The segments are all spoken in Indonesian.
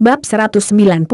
Bab 196,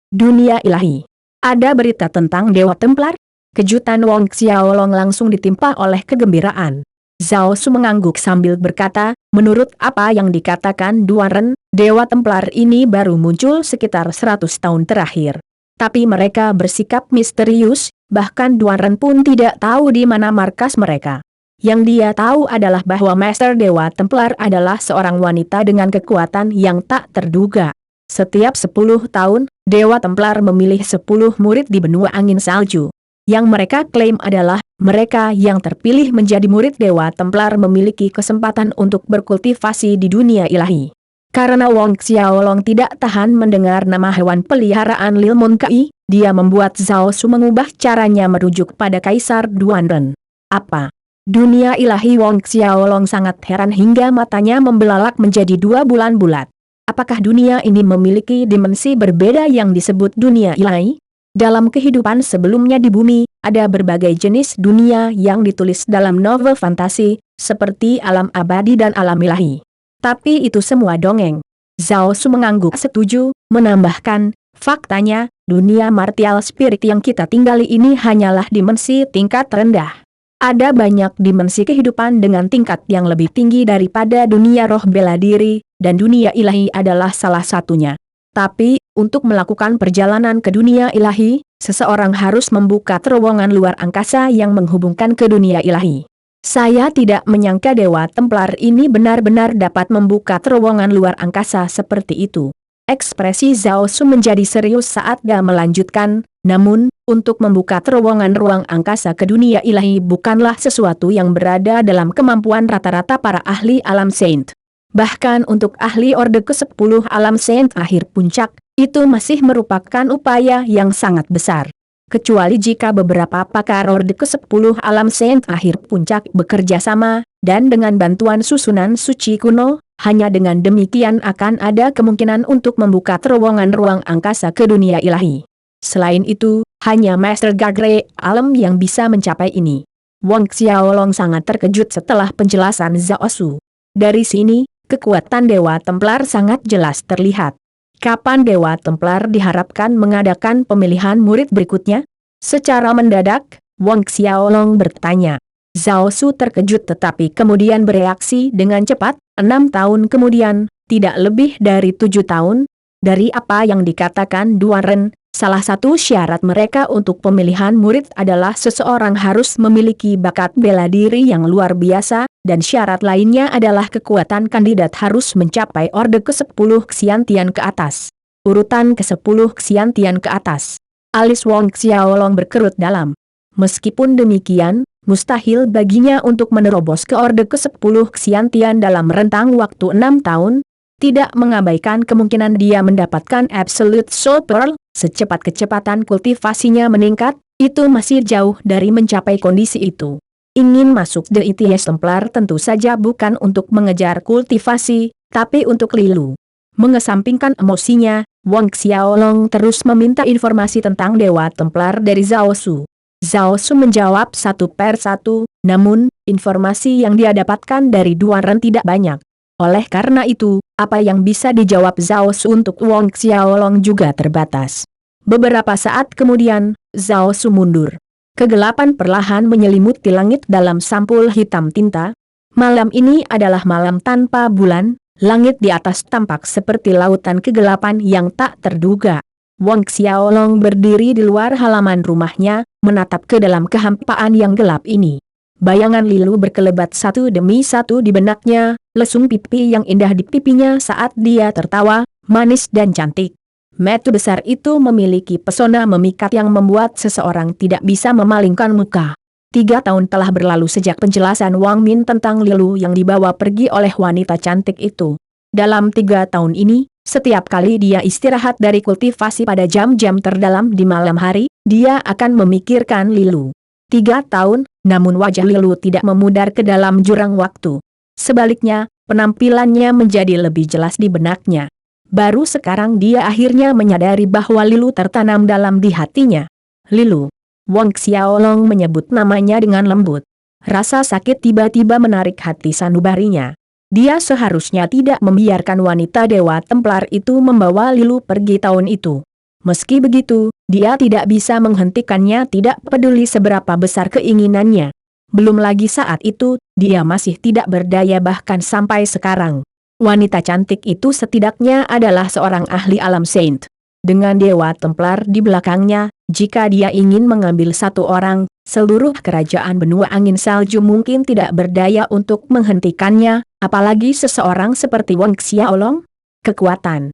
Dunia Ilahi. Ada berita tentang Dewa Templar? Kejutan Wong Xiaolong langsung ditimpa oleh kegembiraan. Zhao Su mengangguk sambil berkata, menurut apa yang dikatakan Duan Ren, Dewa Templar ini baru muncul sekitar 100 tahun terakhir. Tapi mereka bersikap misterius, bahkan Duan Ren pun tidak tahu di mana markas mereka. Yang dia tahu adalah bahwa Master Dewa Templar adalah seorang wanita dengan kekuatan yang tak terduga. Setiap 10 tahun, Dewa Templar memilih 10 murid di benua angin salju. Yang mereka klaim adalah, mereka yang terpilih menjadi murid Dewa Templar memiliki kesempatan untuk berkultivasi di dunia ilahi. Karena Wong Xiaolong tidak tahan mendengar nama hewan peliharaan Lil Mon Kai, dia membuat Zhao Su mengubah caranya merujuk pada Kaisar Duan Ren. Apa? Dunia ilahi? Wong Xiaolong sangat heran hingga matanya membelalak menjadi 2 bulan bulat. Apakah dunia ini memiliki dimensi berbeda yang disebut dunia ilahi? Dalam kehidupan sebelumnya di bumi, ada berbagai jenis dunia yang ditulis dalam novel fantasi, seperti alam abadi dan alam ilahi. Tapi itu semua dongeng. Zhao Su mengangguk setuju, menambahkan, faktanya, dunia martial spirit yang kita tinggali ini hanyalah dimensi tingkat rendah. Ada banyak dimensi kehidupan dengan tingkat yang lebih tinggi daripada dunia roh bela diri, dan dunia ilahi adalah salah satunya. Tapi, untuk melakukan perjalanan ke dunia ilahi, seseorang harus membuka terowongan luar angkasa yang menghubungkan ke dunia ilahi. Saya tidak menyangka Dewa Templar ini benar-benar dapat membuka terowongan luar angkasa seperti itu. Ekspresi Zhao Su menjadi serius saat dia melanjutkan, namun, untuk membuka terowongan ruang angkasa ke dunia ilahi bukanlah sesuatu yang berada dalam kemampuan rata-rata para ahli alam Saint. Bahkan untuk ahli Orde ke-10 alam Saint akhir puncak, itu masih merupakan upaya yang sangat besar. Kecuali jika beberapa pakar Orde ke-10 alam Saint akhir puncak bekerja sama, dan dengan bantuan susunan suci kuno, hanya dengan demikian akan ada kemungkinan untuk membuka terowongan ruang angkasa ke dunia ilahi. Selain itu, hanya Master Gagre Alam yang bisa mencapai ini. Wong Xiaolong sangat terkejut setelah penjelasan Zhao Su. Dari sini, kekuatan Dewa Templar sangat jelas terlihat. Kapan Dewa Templar diharapkan mengadakan pemilihan murid berikutnya? Secara mendadak, Wong Xiaolong bertanya. Zhao Su terkejut tetapi kemudian bereaksi dengan cepat, 6 tahun kemudian, tidak lebih dari 7 tahun. Dari apa yang dikatakan Duan Ren, salah satu syarat mereka untuk pemilihan murid adalah seseorang harus memiliki bakat bela diri yang luar biasa, dan syarat lainnya adalah kekuatan kandidat harus mencapai Orde ke-10 Xiantian ke atas. Urutan ke-10 Xiantian ke atas. Alis Wong Xiaolong berkerut dalam. Meskipun demikian, mustahil baginya untuk menerobos ke Orde ke-10 Xiantian dalam rentang waktu 6 tahun. Tidak mengabaikan kemungkinan dia mendapatkan Absolute Soul Pearl, secepat kecepatan kultivasinya meningkat, itu masih jauh dari mencapai kondisi itu. Ingin masuk DITS Templar tentu saja bukan untuk mengejar kultivasi, tapi untuk Lilu. Mengesampingkan emosinya, Wong Xiaolong terus meminta informasi tentang Dewa Templar dari Zhao Su. Zhao Su menjawab satu per satu, namun, informasi yang dia dapatkan dari Duan Ren tidak banyak. Oleh karena itu, apa yang bisa dijawab Zhao Su untuk Wong Xiaolong juga terbatas. Beberapa saat kemudian, Zhao Su mundur. Kegelapan perlahan menyelimuti langit dalam sampul hitam tinta. Malam ini adalah malam tanpa bulan, langit di atas tampak seperti lautan kegelapan yang tak terduga. Wong Xiaolong berdiri di luar halaman rumahnya, menatap ke dalam kehampaan yang gelap ini. Bayangan Lilu berkelebat satu demi satu di benaknya, lesung pipi yang indah di pipinya saat dia tertawa, manis dan cantik. Mata besar itu memiliki pesona memikat yang membuat seseorang tidak bisa memalingkan muka. 3 tahun telah berlalu sejak penjelasan Wang Min tentang Lilu yang dibawa pergi oleh wanita cantik itu. Dalam 3 tahun ini, setiap kali dia istirahat dari kultivasi pada jam-jam terdalam di malam hari, dia akan memikirkan Lilu. 3 tahun, namun wajah Lilu tidak memudar ke dalam jurang waktu. Sebaliknya, penampilannya menjadi lebih jelas di benaknya. Baru sekarang dia akhirnya menyadari bahwa Lilu tertanam dalam di hatinya. Lilu. Wong Xiaolong menyebut namanya dengan lembut. Rasa sakit tiba-tiba menarik hati sanubarinya. Dia seharusnya tidak membiarkan wanita Dewa Templar itu membawa Lilu pergi tahun itu. Meski begitu, dia tidak bisa menghentikannya, tidak peduli seberapa besar keinginannya. Belum lagi saat itu, dia masih tidak berdaya bahkan sampai sekarang. Wanita cantik itu setidaknya adalah seorang ahli alam saint. Dengan Dewa Templar di belakangnya, jika dia ingin mengambil satu orang, seluruh kerajaan benua angin salju mungkin tidak berdaya untuk menghentikannya, apalagi seseorang seperti Wang Xiaolong. Kekuatan.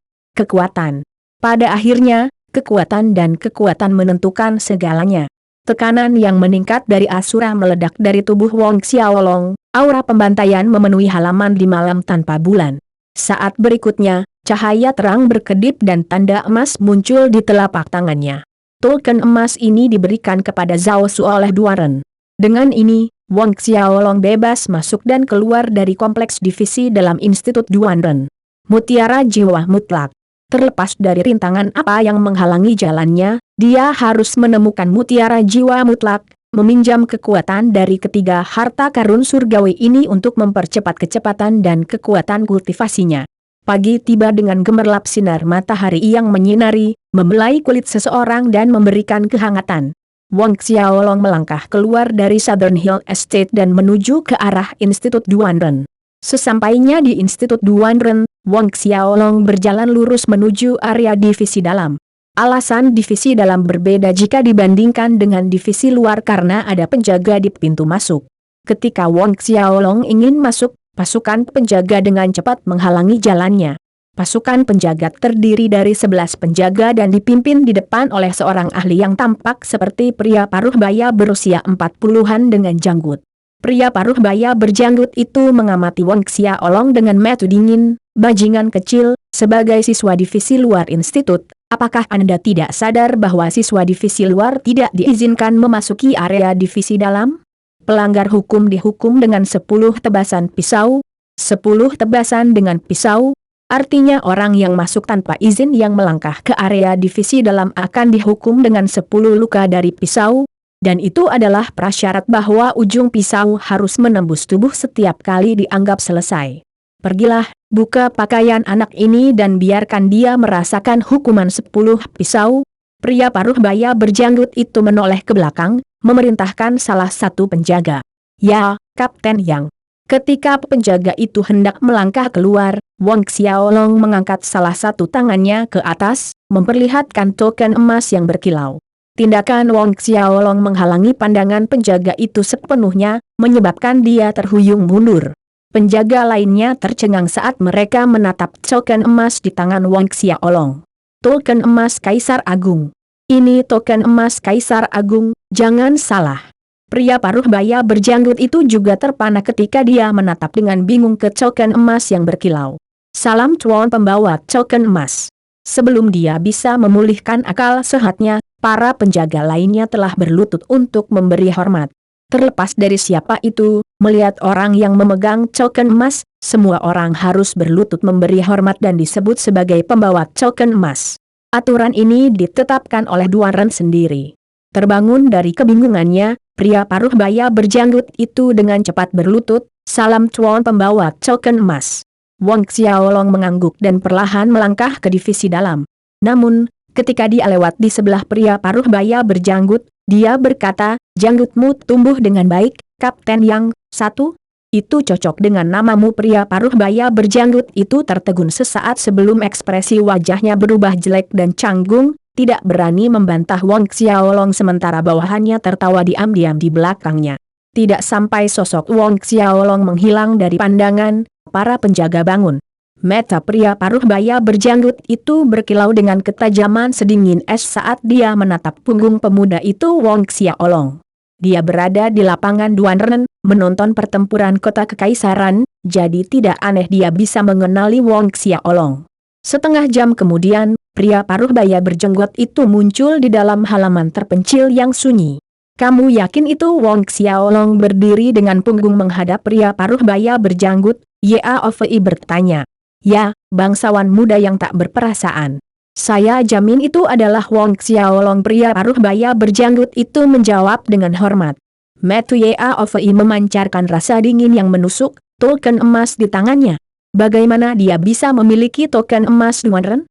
Pada akhirnya, kekuatan dan kekuatan menentukan segalanya. Tekanan yang meningkat dari asura meledak dari tubuh Wang Xiaolong, aura pembantaian memenuhi halaman di malam tanpa bulan. Saat berikutnya, cahaya terang berkedip dan tanda emas muncul di telapak tangannya. Token emas ini diberikan kepada Zhao Su oleh Duaren. Dengan ini, Wang Xiaolong bebas masuk dan keluar dari kompleks divisi dalam Institut Duaren. Mutiara jiwa mutlak. Terlepas dari rintangan apa yang menghalangi jalannya, dia harus menemukan mutiara jiwa mutlak, meminjam kekuatan dari ketiga harta karun surgawi ini untuk mempercepat kecepatan dan kekuatan kultivasinya. Pagi tiba dengan gemerlap sinar matahari yang menyinari, membelai kulit seseorang dan memberikan kehangatan. Wang Xiaolong melangkah keluar dari Southern Hill Estate dan menuju ke arah Institut Duaren. Sesampainya di Institut Duaren, Wang Xiaolong berjalan lurus menuju area divisi dalam. Alasan divisi dalam berbeda jika dibandingkan dengan divisi luar karena ada penjaga di pintu masuk. Ketika Wang Xiaolong ingin masuk, pasukan penjaga dengan cepat menghalangi jalannya. Pasukan penjaga terdiri dari 11 penjaga dan dipimpin di depan oleh seorang ahli yang tampak seperti pria paruh baya berusia 40-an dengan janggut. Pria paruh baya berjanggut itu mengamati Wang Xiaolong dengan mata dingin. Bajingan kecil, sebagai siswa divisi luar institut, apakah Anda tidak sadar bahwa siswa divisi luar tidak diizinkan memasuki area divisi dalam? Pelanggar hukum dihukum dengan 10 tebasan pisau. 10 tebasan dengan pisau, artinya orang yang masuk tanpa izin yang melangkah ke area divisi dalam akan dihukum dengan 10 luka dari pisau. Dan itu adalah prasyarat bahwa ujung pisau harus menembus tubuh setiap kali dianggap selesai. Pergilah, buka pakaian anak ini dan biarkan dia merasakan hukuman 10 pisau. Pria paruh baya berjanggut itu menoleh ke belakang, memerintahkan salah satu penjaga. Ya, Kapten Yang. Ketika penjaga itu hendak melangkah keluar, Wang Xiaolong mengangkat salah satu tangannya ke atas, memperlihatkan token emas yang berkilau. Tindakan Wang Xiaolong menghalangi pandangan penjaga itu sepenuhnya, menyebabkan dia terhuyung mundur. Penjaga lainnya tercengang saat mereka menatap token emas di tangan Wang Xiaolong. Token emas Kaisar Agung. Ini token emas Kaisar Agung, jangan salah. Pria paruh baya berjanggut itu juga terpana ketika dia menatap dengan bingung ke token emas yang berkilau. Salam Tuan pembawa token emas. Sebelum dia bisa memulihkan akal sehatnya, para penjaga lainnya telah berlutut untuk memberi hormat. Terlepas dari siapa itu, melihat orang yang memegang token emas, semua orang harus berlutut memberi hormat dan disebut sebagai pembawa token emas. Aturan ini ditetapkan oleh Duaren sendiri. Terbangun dari kebingungannya, pria paruh baya berjanggut itu dengan cepat berlutut, salam Tuan pembawa token emas. Wang Xiaolong mengangguk dan perlahan melangkah ke divisi dalam. Namun, ketika dia lewat di sebelah pria paruh baya berjanggut, dia berkata, janggutmu tumbuh dengan baik, Kapten Yang. 1. Itu cocok dengan namamu. Pria paruh baya berjanggut itu tertegun sesaat sebelum ekspresi wajahnya berubah jelek dan canggung, tidak berani membantah Wang Xiaolong sementara bawahannya tertawa diam-diam di belakangnya. Tidak sampai sosok Wang Xiaolong menghilang dari pandangan, para penjaga bangun. Mata pria paruh baya berjanggut itu berkilau dengan ketajaman sedingin es saat dia menatap punggung pemuda itu Wang Xiaolong. Dia berada di lapangan Duaren, menonton pertempuran kota kekaisaran, jadi tidak aneh dia bisa mengenali Wang Xiaolong. Setengah jam kemudian, pria paruh baya berjenggot itu muncul di dalam halaman terpencil yang sunyi. Kamu yakin itu? Wang Xiaolong berdiri dengan punggung menghadap pria paruh baya berjanggut, Yaovi bertanya. Ya, bangsawan muda yang tak berperasaan. Saya jamin itu adalah Wang Xiaolong. Pria paruh baya berjanggut itu menjawab dengan hormat. Mata Yaovi memancarkan rasa dingin yang menusuk, token emas di tangannya. Bagaimana dia bisa memiliki token emas Duan Ren?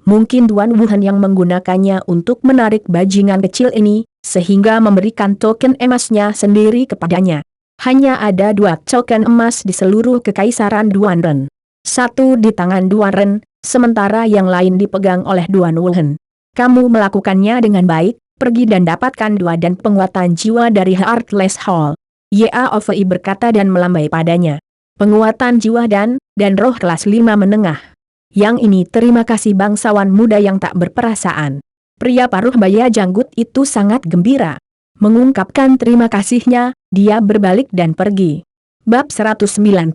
Mungkin Duan Wuhan yang menggunakannya untuk menarik bajingan kecil ini, sehingga memberikan token emasnya sendiri kepadanya. Hanya ada 2 token emas di seluruh kekaisaran Duan Ren. Satu di tangan Duan Ren, sementara yang lain dipegang oleh Duan Wuhan. Kamu melakukannya dengan baik, pergi dan dapatkan 2 dan penguatan jiwa dari Heartless Hall. Yaofei berkata dan melambai padanya. Penguatan jiwa dan roh kelas 5 menengah. Yang ini terima kasih bangsawan muda yang tak berperasaan. Pria paruh baya janggut itu sangat gembira. Mengungkapkan terima kasihnya, dia berbalik dan pergi. Bab 197,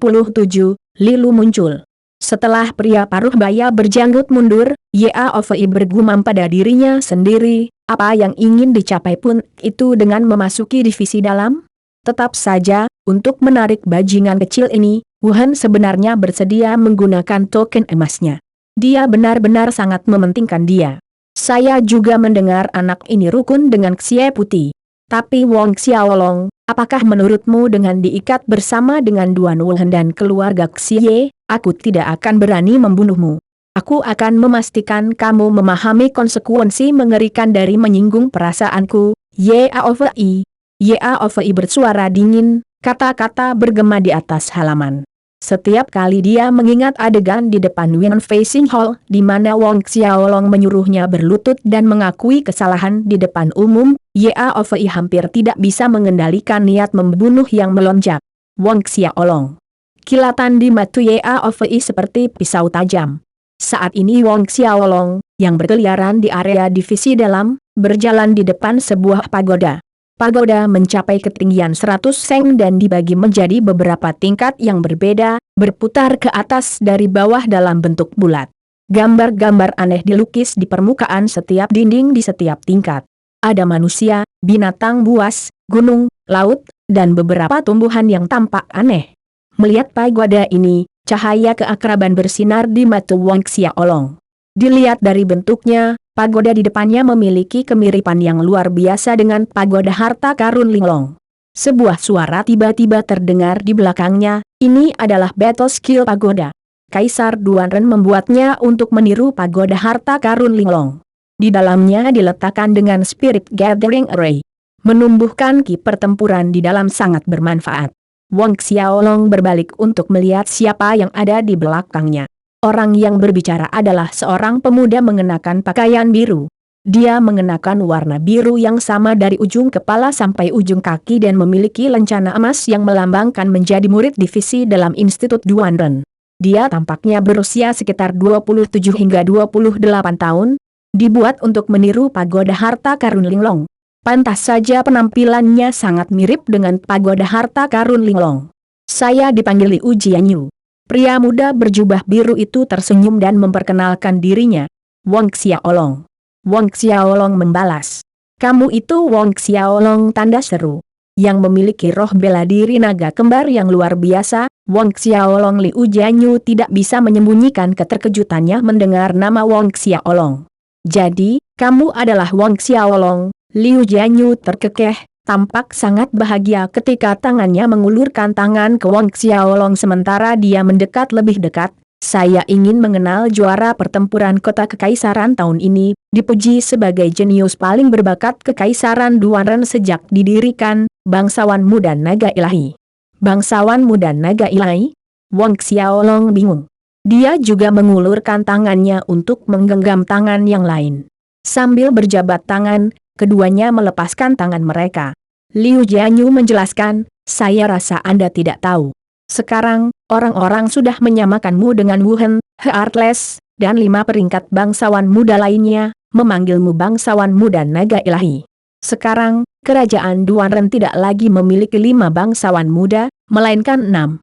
Lilu muncul. Setelah pria paruh baya berjanggut mundur, Yaofei bergumam pada dirinya sendiri, apa yang ingin dicapai pun itu dengan memasuki divisi dalam? Tetap saja, untuk menarik bajingan kecil ini, Wuhan sebenarnya bersedia menggunakan token emasnya. Dia benar-benar sangat mementingkan dia. Saya juga mendengar anak ini rukun dengan Xie Putih. Tapi Wong Xiaolong, apakah menurutmu dengan diikat bersama dengan Duan Wuhan dan keluarga Xie, aku tidak akan berani membunuhmu. Aku akan memastikan kamu memahami konsekuensi mengerikan dari menyinggung perasaanku, Yaofei. Yaofei bersuara dingin, kata-kata bergema di atas halaman. Setiap kali dia mengingat adegan di depan Wind Facing Hall, di mana Wong Xiaolong menyuruhnya berlutut dan mengakui kesalahan di depan umum, Yaofei hampir tidak bisa mengendalikan niat membunuh yang melonjak. Wong Xiaolong. Kilatan di mata Yaofei seperti pisau tajam. Saat ini Wong Xiaolong, yang berkeliaran di area divisi dalam, berjalan di depan sebuah pagoda. Pagoda mencapai ketinggian 100 seng dan dibagi menjadi beberapa tingkat yang berbeda, berputar ke atas dari bawah dalam bentuk bulat. Gambar-gambar aneh dilukis di permukaan setiap dinding di setiap tingkat. Ada manusia, binatang buas, gunung, laut, dan beberapa tumbuhan yang tampak aneh. Melihat pagoda ini, cahaya keakraban bersinar di mata Wong Xiaolong. Dilihat dari bentuknya, pagoda di depannya memiliki kemiripan yang luar biasa dengan pagoda harta karun Linglong. Sebuah suara tiba-tiba terdengar di belakangnya, ini adalah battle skill pagoda. Kaisar Duan Ren membuatnya untuk meniru pagoda harta karun Linglong. Di dalamnya diletakkan dengan spirit gathering array. Menumbuhkan ki pertempuran di dalam sangat bermanfaat. Wong Xiaolong berbalik untuk melihat siapa yang ada di belakangnya. Orang yang berbicara adalah seorang pemuda mengenakan pakaian biru. Dia mengenakan warna biru yang sama dari ujung kepala sampai ujung kaki dan memiliki lencana emas yang melambangkan menjadi murid divisi dalam Institut Duan Ren. Dia tampaknya berusia sekitar 27 hingga 28 tahun, dibuat untuk meniru pagoda harta karun Linglong. Pantas saja penampilannya sangat mirip dengan pagoda harta karun Linglong. Saya dipanggil Liu Jianyu. Pria muda berjubah biru itu tersenyum dan memperkenalkan dirinya. Wong Xiaolong. Wong Xiaolong membalas. Kamu itu Wong Xiaolong, tanda seru. Yang memiliki roh bela diri naga kembar yang luar biasa, Wong Xiaolong. Liu Jianyu tidak bisa menyembunyikan keterkejutannya mendengar nama Wong Xiaolong. Jadi, kamu adalah Wong Xiaolong? Liu Jianyu terkekeh. Tampak sangat bahagia ketika tangannya mengulurkan tangan ke Wong Xiaolong sementara dia mendekat lebih dekat. Saya ingin mengenal juara pertempuran kota kekaisaran tahun ini, dipuji sebagai jenius paling berbakat kekaisaran Duan Ren sejak didirikan, bangsawan muda naga ilahi. Bangsawan muda naga ilahi? Wong Xiaolong bingung. Dia juga mengulurkan tangannya untuk menggenggam tangan yang lain. Sambil berjabat tangan, keduanya melepaskan tangan mereka. Liu Jianyu menjelaskan, saya rasa Anda tidak tahu. Sekarang, orang-orang sudah menyamakanmu dengan Wuhan, Heartless, dan 5 peringkat bangsawan muda lainnya, memanggilmu bangsawan muda naga ilahi. Sekarang, kerajaan Duan Ren tidak lagi memiliki 5 bangsawan muda, melainkan 6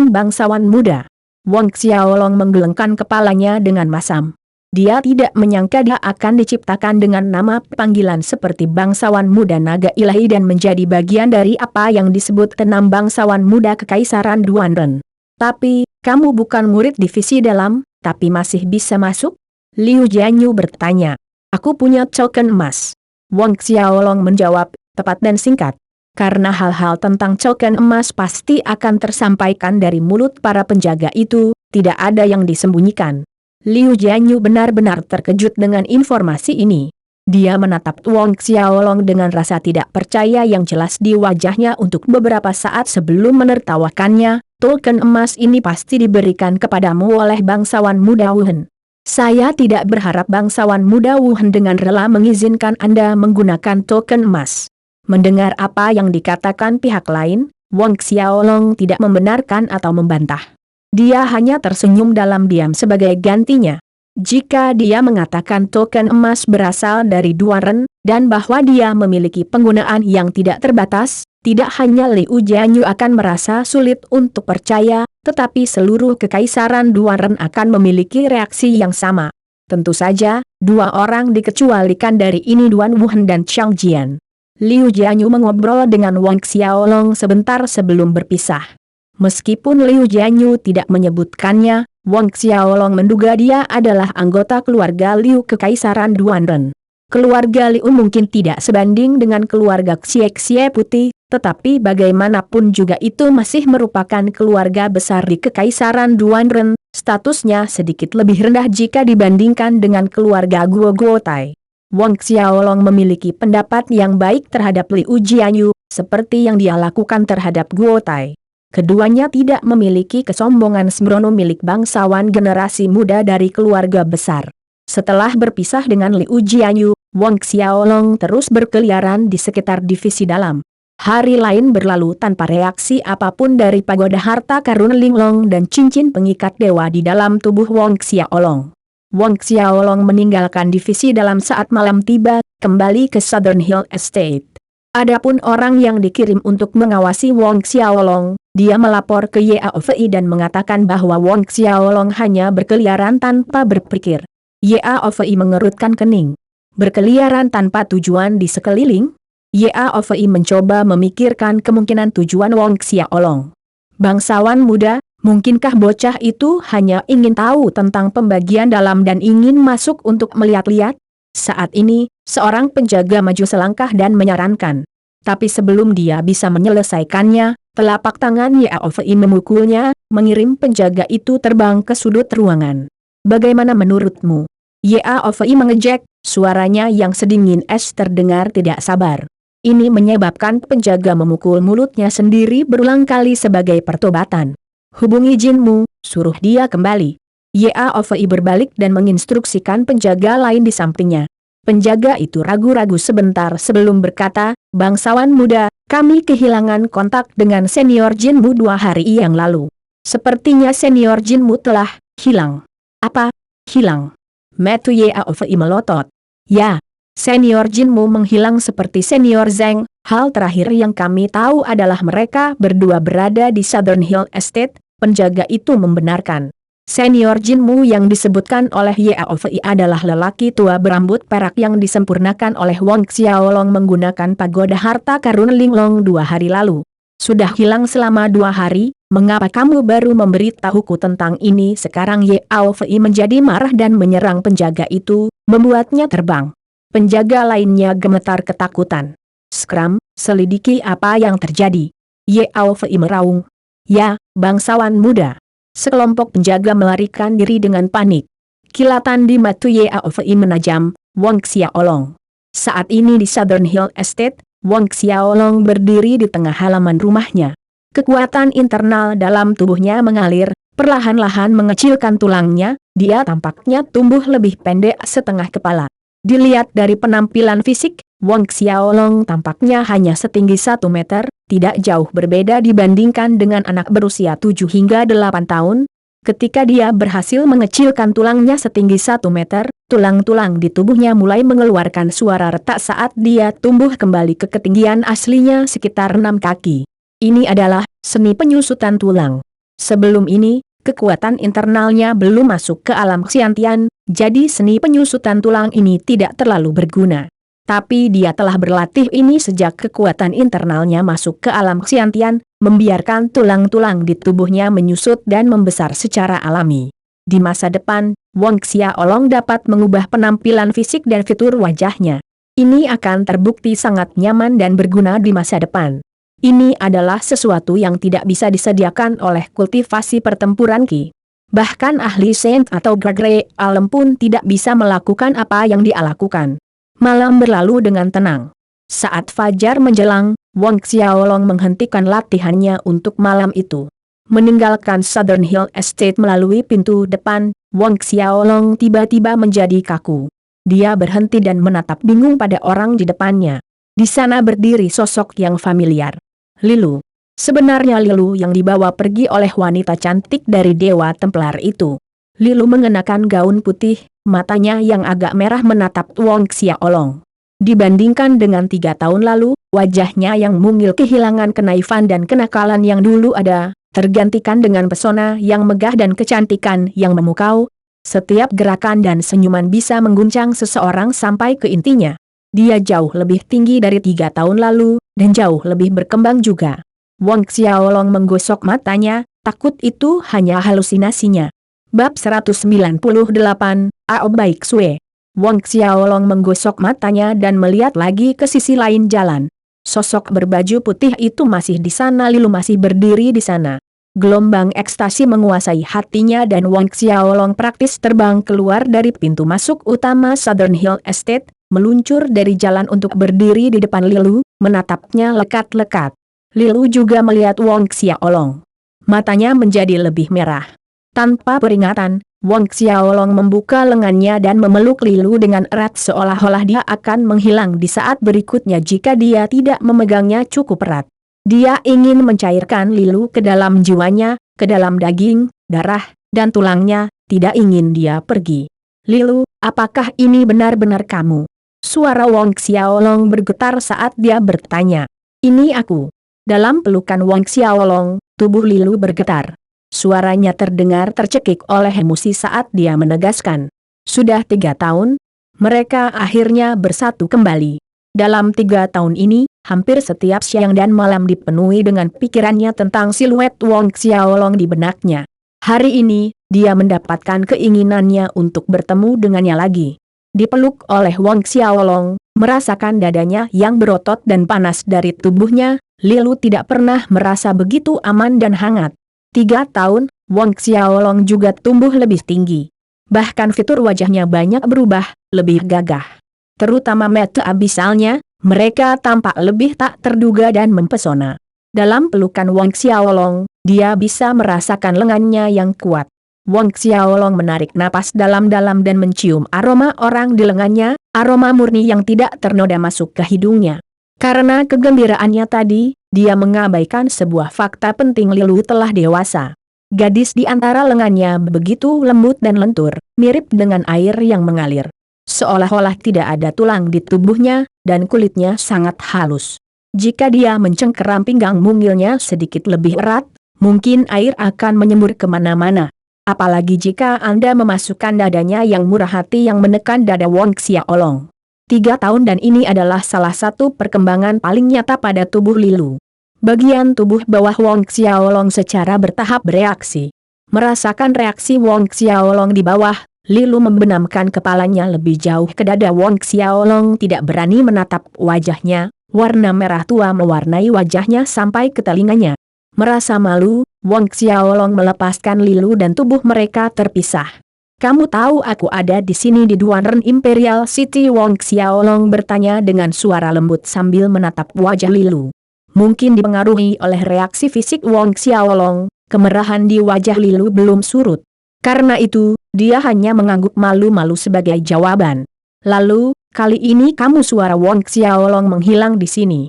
bangsawan muda. Wong Xiaolong menggelengkan kepalanya dengan masam. Dia tidak menyangka dia akan diciptakan dengan nama panggilan seperti bangsawan muda naga ilahi dan menjadi bagian dari apa yang disebut 6 bangsawan muda kekaisaran Duan Ren. Tapi, kamu bukan murid divisi dalam, tapi masih bisa masuk? Liu Jianyu bertanya. Aku punya token emas. Wong Xiaolong menjawab, tepat dan singkat. Karena hal-hal tentang token emas pasti akan tersampaikan dari mulut para penjaga itu, tidak ada yang disembunyikan. Liu Jianyu benar-benar terkejut dengan informasi ini. Dia menatap Wang Xiaolong dengan rasa tidak percaya yang jelas di wajahnya untuk beberapa saat sebelum menertawakannya. Token emas ini pasti diberikan kepadamu oleh bangsawan muda Wuhan. Saya tidak berharap bangsawan muda Wuhan dengan rela mengizinkan Anda menggunakan token emas. Mendengar apa yang dikatakan pihak lain, Wang Xiaolong tidak membenarkan atau membantah. Dia hanya tersenyum dalam diam sebagai gantinya. Jika dia mengatakan token emas berasal dari Duanren, dan bahwa dia memiliki penggunaan yang tidak terbatas, tidak hanya Liu Jianyu akan merasa sulit untuk percaya, tetapi seluruh kekaisaran Duanren akan memiliki reaksi yang sama. Tentu saja, dua orang dikecualikan dari ini Duan Wuhan dan Chang Jian. Liu Jianyu mengobrol dengan Wang Xiaolong sebentar sebelum berpisah. Meskipun Liu Jianyu tidak menyebutkannya, Wang Xiaolong menduga dia adalah anggota keluarga Liu Kekaisaran Duanren. Keluarga Liu mungkin tidak sebanding dengan keluarga Xie Putih, tetapi bagaimanapun juga itu masih merupakan keluarga besar di Kekaisaran Duanren, statusnya sedikit lebih rendah jika dibandingkan dengan keluarga Guo Tai. Wang Xiaolong memiliki pendapat yang baik terhadap Liu Jianyu, seperti yang dia lakukan terhadap Guo Tai. Keduanya tidak memiliki kesombongan sembrono milik bangsawan generasi muda dari keluarga besar. Setelah berpisah dengan Liu Jianyu, Wang Xiaolong terus berkeliaran di sekitar divisi dalam. Hari lain berlalu tanpa reaksi apapun dari pagoda harta karun Linglong dan cincin pengikat dewa di dalam tubuh Wang Xiaolong. Wang Xiaolong meninggalkan divisi dalam saat malam tiba, kembali ke Southern Hill Estate. Adapun orang yang dikirim untuk mengawasi Wang Xiaolong, dia melapor ke Yaofei dan mengatakan bahwa Wang Xiaolong hanya berkeliaran tanpa berpikir. Yaofei mengerutkan kening. Berkeliaran tanpa tujuan di sekeliling? Yaofei mencoba memikirkan kemungkinan tujuan Wang Xiaolong. Bangsawan muda, mungkinkah bocah itu hanya ingin tahu tentang pembagian dalam dan ingin masuk untuk melihat-lihat? Saat ini, seorang penjaga maju selangkah dan menyarankan. Tapi sebelum dia bisa menyelesaikannya, telapak tangan Yaofei memukulnya, mengirim penjaga itu terbang ke sudut ruangan. Bagaimana menurutmu? Yaofei mengejek, suaranya yang sedingin es terdengar tidak sabar. Ini menyebabkan penjaga memukul mulutnya sendiri berulang kali sebagai pertobatan. Hubungi Jinmu, suruh dia kembali. Yaofei berbalik dan menginstruksikan penjaga lain di sampingnya. Penjaga itu ragu-ragu sebentar sebelum berkata, bangsawan muda, kami kehilangan kontak dengan senior Jinmu 2 hari yang lalu. Sepertinya senior Jinmu telah hilang. Apa? Hilang? Mata Yaofei melotot. Ya, senior Jinmu menghilang seperti senior Zheng. Hal terakhir yang kami tahu adalah mereka berdua berada di Southern Hill Estate. Penjaga itu membenarkan. Senior Jinmu yang disebutkan oleh Yaofei adalah lelaki tua berambut perak yang disempurnakan oleh Wang Xiaolong menggunakan pagoda harta karun Linglong 2 hari lalu. Sudah hilang selama 2 hari, mengapa kamu baru memberitahuku tentang ini sekarang? Yaofei menjadi marah dan menyerang penjaga itu, membuatnya terbang. Penjaga lainnya gemetar ketakutan. Skram, selidiki apa yang terjadi. Yaofei meraung. Ya, bangsawan muda. Sekelompok penjaga melarikan diri dengan panik. Kilatan di mata Yaofei menajam. Wang Xiaolong. Saat ini di Southern Hill Estate, Wang Xiaolong berdiri di tengah halaman rumahnya. Kekuatan internal dalam tubuhnya mengalir, perlahan-lahan mengecilkan tulangnya, dia tampaknya tumbuh lebih pendek setengah kepala. Dilihat dari penampilan fisik, Wang Xiaolong tampaknya hanya setinggi 1 meter, tidak jauh berbeda dibandingkan dengan anak berusia 7 hingga 8 tahun. Ketika dia berhasil mengecilkan tulangnya setinggi 1 meter, tulang-tulang di tubuhnya mulai mengeluarkan suara retak saat dia tumbuh kembali ke ketinggian aslinya sekitar 6 kaki. Ini adalah seni penyusutan tulang. Sebelum ini, kekuatan internalnya belum masuk ke alam xiantian, jadi seni penyusutan tulang ini tidak terlalu berguna. Tapi dia telah berlatih ini sejak kekuatan internalnya masuk ke alam xiantian, membiarkan tulang-tulang di tubuhnya menyusut dan membesar secara alami. Di masa depan, Wang Xiaolong dapat mengubah penampilan fisik dan fitur wajahnya. Ini akan terbukti sangat nyaman dan berguna di masa depan. Ini adalah sesuatu yang tidak bisa disediakan oleh kultivasi pertempuran Ki. Bahkan ahli Saint atau Gregory Alem pun tidak bisa melakukan apa yang dia lakukan. Malam berlalu dengan tenang. Saat fajar menjelang, Wang Xiaolong menghentikan latihannya untuk malam itu. Meninggalkan Southern Hill Estate melalui pintu depan, Wang Xiaolong tiba-tiba menjadi kaku. Dia berhenti dan menatap bingung pada orang di depannya. Di sana berdiri sosok yang familiar. Lilu. Sebenarnya Lilu yang dibawa pergi oleh wanita cantik dari Dewa Templar itu. Lilu mengenakan gaun putih, matanya yang agak merah menatap Wang Xiaolong. Dibandingkan dengan 3 tahun lalu, wajahnya yang mungil kehilangan kenaifan dan kenakalan yang dulu ada, tergantikan dengan pesona yang megah dan kecantikan yang memukau. Setiap gerakan dan senyuman bisa mengguncang seseorang sampai ke intinya. Dia jauh lebih tinggi dari 3 tahun lalu, dan jauh lebih berkembang juga. Wang Xiaolong menggosok matanya, takut itu hanya halusinasinya. Bab 198, Ao Baik Sue. Wang Xiaolong menggosok matanya dan melihat lagi ke sisi lain jalan. Sosok berbaju putih itu masih di sana, Lilu masih berdiri di sana. Gelombang ekstasi menguasai hatinya dan Wang Xiaolong praktis terbang keluar dari pintu masuk utama Southern Hill Estate, meluncur dari jalan untuk berdiri di depan Lilu, menatapnya lekat-lekat. Lilu juga melihat Wang Xiaolong. Matanya menjadi lebih merah. Tanpa peringatan, Wang Xiaolong membuka lengannya dan memeluk Lilu dengan erat seolah-olah dia akan menghilang di saat berikutnya jika dia tidak memegangnya cukup erat. Dia ingin mencairkan Lilu ke dalam jiwanya, ke dalam daging, darah, dan tulangnya, tidak ingin dia pergi. Lilu, apakah ini benar-benar kamu? Suara Wang Xiaolong bergetar saat dia bertanya. Ini aku. Dalam pelukan Wang Xiaolong, tubuh Lilu bergetar. Suaranya terdengar tercekik oleh emosi saat dia menegaskan. Sudah 3 tahun, mereka akhirnya bersatu kembali. Dalam 3 tahun ini, hampir setiap siang dan malam dipenuhi dengan pikirannya tentang siluet Wang Xiaolong di benaknya. Hari ini, dia mendapatkan keinginannya untuk bertemu dengannya lagi. Dipeluk oleh Wang Xiaolong, merasakan dadanya yang berotot dan panas dari tubuhnya, Lilu tidak pernah merasa begitu aman dan hangat. 3 tahun, Wang Xiaolong juga tumbuh lebih tinggi. Bahkan fitur wajahnya banyak berubah, lebih gagah. Terutama mata abisalnya, mereka tampak lebih tak terduga dan mempesona. Dalam pelukan Wang Xiaolong, dia bisa merasakan lengannya yang kuat. Wang Xiaolong menarik napas dalam-dalam dan mencium aroma orang di lengannya, aroma murni yang tidak ternoda masuk ke hidungnya. Karena kegembiraannya tadi, dia mengabaikan sebuah fakta penting, Lilu telah dewasa. Gadis di antara lengannya begitu lembut dan lentur, mirip dengan air yang mengalir. Seolah-olah tidak ada tulang di tubuhnya, dan kulitnya sangat halus. Jika dia mencengkeram pinggang mungilnya sedikit lebih erat, mungkin air akan menyembur kemana-mana. Apalagi jika Anda memasukkan dadanya yang murah hati yang menekan dada Wang Xiaolong. 3 tahun dan ini adalah salah satu perkembangan paling nyata pada tubuh Lilu. Bagian tubuh bawah Wang Xiaolong secara bertahap bereaksi. Merasakan reaksi Wang Xiaolong di bawah, Lilu membenamkan kepalanya lebih jauh ke dada Wang Xiaolong, tidak berani menatap wajahnya, warna merah tua mewarnai wajahnya sampai ke telinganya. Merasa malu, Wang Xiaolong melepaskan Lilu dan tubuh mereka terpisah. Kamu tahu aku ada di sini di Duanren Imperial City? Wang Xiaolong bertanya dengan suara lembut sambil menatap wajah Lilu. Mungkin dipengaruhi oleh reaksi fisik Wang Xiaolong, kemerahan di wajah Lilu belum surut. Karena itu, dia hanya mengangguk malu-malu sebagai jawaban. Lalu, kali ini kamu? Suara Wang Xiaolong menghilang di sini.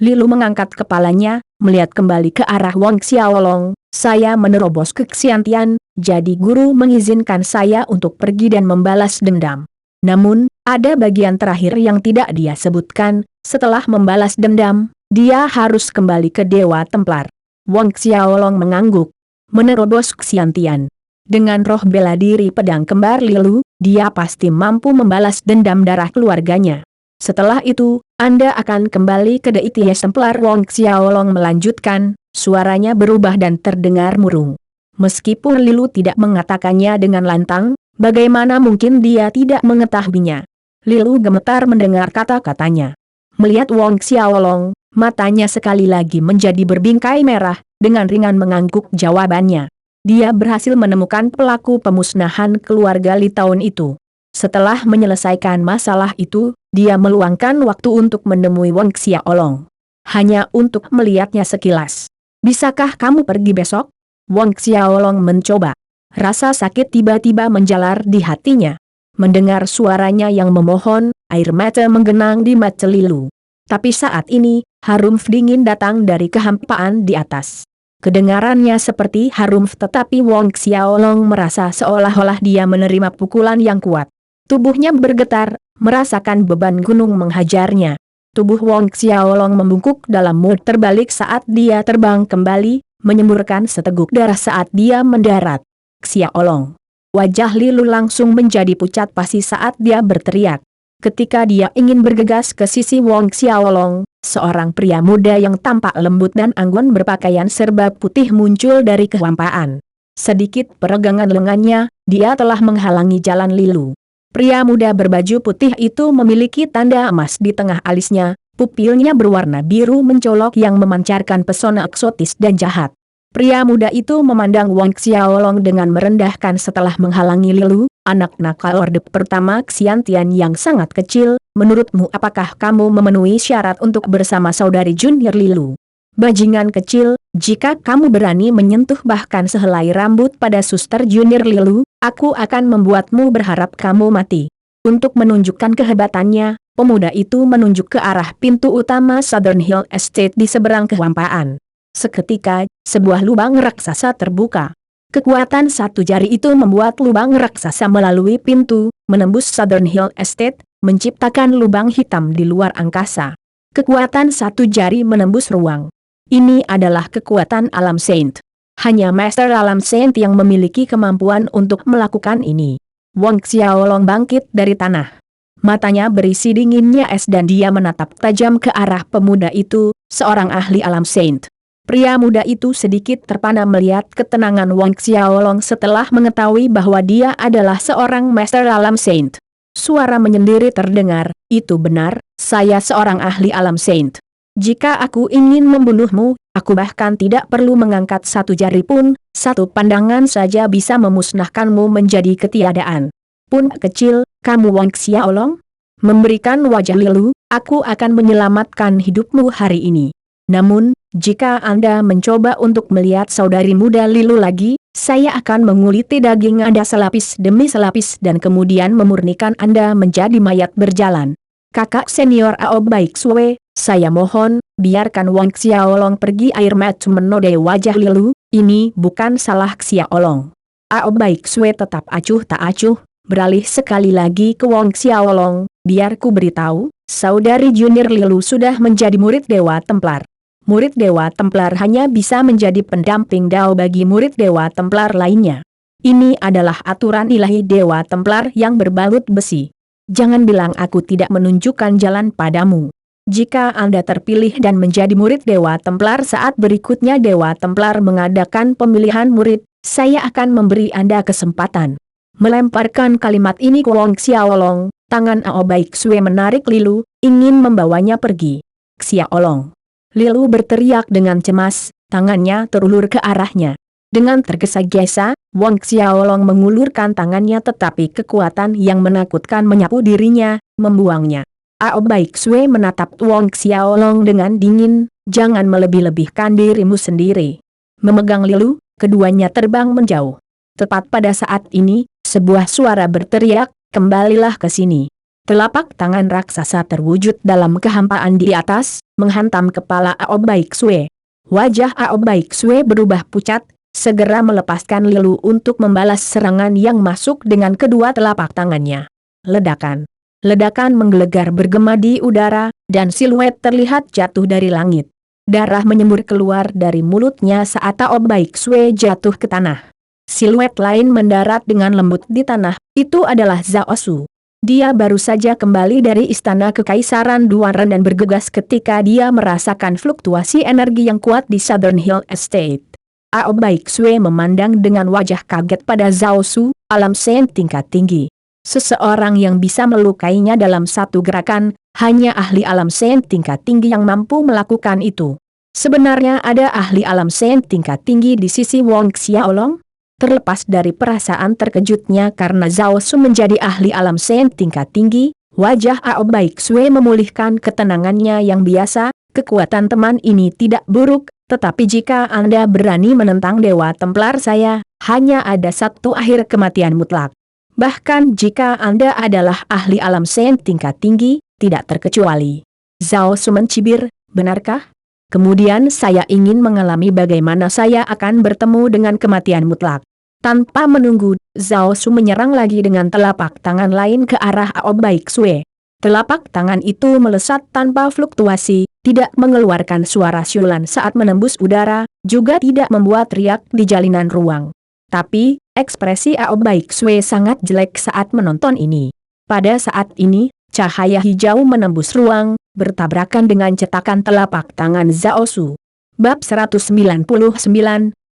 Lilu mengangkat kepalanya, melihat kembali ke arah Wang Xiaolong. Saya menerobos ke Xiantian, jadi guru mengizinkan saya untuk pergi dan membalas dendam. Namun, ada bagian terakhir yang tidak dia sebutkan. Setelah membalas dendam, dia harus kembali ke Dewa Templar. Wang Xiaolong mengangguk. Menerobos Xiantian. Dengan roh bela diri pedang kembar Lilu, dia pasti mampu membalas dendam darah keluarganya. Setelah itu, Anda akan kembali ke Dewa Templar. Wang Xiaolong melanjutkan, suaranya berubah dan terdengar murung. Meskipun Lilu tidak mengatakannya dengan lantang, bagaimana mungkin dia tidak mengetahuinya? Lilu gemetar mendengar kata-katanya. Melihat Wong Xiaolong, matanya sekali lagi menjadi berbingkai merah, dengan ringan mengangguk jawabannya. Dia berhasil menemukan pelaku pemusnahan keluarga Li tahun itu. Setelah menyelesaikan masalah itu, dia meluangkan waktu untuk menemui Wong Xiaolong. Hanya untuk melihatnya sekilas. Bisakah kamu pergi besok? Wong Xiaolong mencoba. Rasa sakit tiba-tiba menjalar di hatinya. Mendengar suaranya yang memohon, air mata menggenang di mata Lilu. Tapi saat ini, harum dingin datang dari kehampaan di atas. Kedengarannya seperti harum, tetapi Wong Xiaolong merasa seolah-olah dia menerima pukulan yang kuat. Tubuhnya bergetar, merasakan beban gunung menghajarnya. Tubuh Wong Xiaolong membungkuk dalam mood terbalik saat dia terbang kembali, menyemburkan seteguk darah saat dia mendarat. Xiaolong. Wajah Lilu langsung menjadi pucat pasi saat dia berteriak. Ketika dia ingin bergegas ke sisi Wong Xiaolong, seorang pria muda yang tampak lembut dan anggun berpakaian serba putih muncul dari kehampaan. Sedikit peregangan lengannya, dia telah menghalangi jalan Lilu. Pria muda berbaju putih itu memiliki tanda emas di tengah alisnya, pupilnya berwarna biru mencolok yang memancarkan pesona eksotis dan jahat. Pria muda itu memandang Wong Xiaolong dengan merendahkan setelah menghalangi Lilu, anak nakal orde pertama Xiantian yang sangat kecil. Menurutmu apakah kamu memenuhi syarat untuk bersama saudari junior Lilu? Bajingan kecil, jika kamu berani menyentuh bahkan sehelai rambut pada suster junior Lilu, aku akan membuatmu berharap kamu mati. Untuk menunjukkan kehebatannya, pemuda itu menunjuk ke arah pintu utama Southern Hill Estate di seberang kehampaan. Seketika, sebuah lubang raksasa terbuka. Kekuatan satu jari itu membuat lubang raksasa melalui pintu, menembus Southern Hill Estate, menciptakan lubang hitam di luar angkasa. Kekuatan satu jari menembus ruang. Ini adalah kekuatan alam saint. Hanya Master Alam Saint yang memiliki kemampuan untuk melakukan ini. Wong Xiaolong bangkit dari tanah. Matanya berisi dinginnya es dan dia menatap tajam ke arah pemuda itu, seorang ahli alam saint. Pria muda itu sedikit terpana melihat ketenangan Wong Xiaolong setelah mengetahui bahwa dia adalah seorang Master Alam Saint. Suara menyendiri terdengar, itu benar, saya seorang ahli alam saint. Jika aku ingin membunuhmu, aku bahkan tidak perlu mengangkat satu jari pun, satu pandangan saja bisa memusnahkanmu menjadi ketiadaan. Pun kecil, kamu Wong Xiaolong? Memberikan wajah Lilu, aku akan menyelamatkan hidupmu hari ini. Namun, jika Anda mencoba untuk melihat saudari muda Lilu lagi, saya akan menguliti daging Anda selapis demi selapis dan kemudian memurnikan Anda menjadi mayat berjalan. Kakak senior Ao Baik Sue, saya mohon, biarkan Wong Xiaolong pergi. Air mata menodai wajah Lilu, ini bukan salah Xiaolong. Ao Baik Sue tetap acuh tak acuh, beralih sekali lagi ke Wong Xiaolong, biar ku beritahu, saudari junior Lilu sudah menjadi murid Dewa Templar. Murid Dewa Templar hanya bisa menjadi pendamping Dao bagi murid Dewa Templar lainnya. Ini adalah aturan ilahi Dewa Templar yang berbalut besi. Jangan bilang aku tidak menunjukkan jalan padamu. Jika Anda terpilih dan menjadi murid Dewa Templar saat berikutnya Dewa Templar mengadakan pemilihan murid, saya akan memberi Anda kesempatan. Melemparkan kalimat ini ke Wong Xiaolong, tangan Ao Baik Sue menarik Lilu, ingin membawanya pergi. Xiaolong. Lilu berteriak dengan cemas, tangannya terulur ke arahnya. Dengan tergesa-gesa, Wong Xiaolong mengulurkan tangannya tetapi kekuatan yang menakutkan menyapu dirinya, membuangnya. Ao Baik Sue menatap Wong Xiaolong dengan dingin, jangan melebih-lebihkan dirimu sendiri. Memegang Lilu, keduanya terbang menjauh. Tepat pada saat ini, sebuah suara berteriak, kembalilah ke sini. Telapak tangan raksasa terwujud dalam kehampaan di atas, menghantam kepala Ao Baik Sue. Wajah Ao Baik Sue berubah pucat, segera melepaskan Lilu untuk membalas serangan yang masuk dengan kedua telapak tangannya. Ledakan. Ledakan menggelegar bergema di udara, dan siluet terlihat jatuh dari langit. Darah menyembur keluar dari mulutnya saat Ao Baik Sue jatuh ke tanah. Siluet lain mendarat dengan lembut di tanah, itu adalah Zhao Su. Dia baru saja kembali dari istana kekaisaran Duaran dan bergegas ketika dia merasakan fluktuasi energi yang kuat di Southern Hill Estate. Ao Baik Sue memandang dengan wajah kaget pada Zhao Su, alam saint tingkat tinggi. Seseorang yang bisa melukainya dalam satu gerakan, hanya ahli alam sen tingkat tinggi yang mampu melakukan itu. Sebenarnya ada ahli alam sen tingkat tinggi di sisi Wong Xiaolong? Terlepas dari perasaan terkejutnya karena Zhao Su menjadi ahli alam sen tingkat tinggi, wajah Ao Baik Sue memulihkan ketenangannya yang biasa. Kekuatan teman ini tidak buruk, tetapi jika Anda berani menentang Dewa Templar saya, hanya ada satu akhir kematian mutlak. Bahkan jika Anda adalah ahli alam sen tingkat tinggi, tidak terkecuali. Zhao Su mencibir, benarkah? Kemudian saya ingin mengalami bagaimana saya akan bertemu dengan kematian mutlak. Tanpa menunggu, Zhao Su menyerang lagi dengan telapak tangan lain ke arah Ao Baik Sue. Telapak tangan itu melesat tanpa fluktuasi, tidak mengeluarkan suara siulan saat menembus udara, juga tidak membuat riak di jalinan ruang. Tapi, ekspresi Ao Baik Sue sangat jelek saat menonton ini. Pada saat ini, cahaya hijau menembus ruang, bertabrakan dengan cetakan telapak tangan Zhao Su. Bab 199,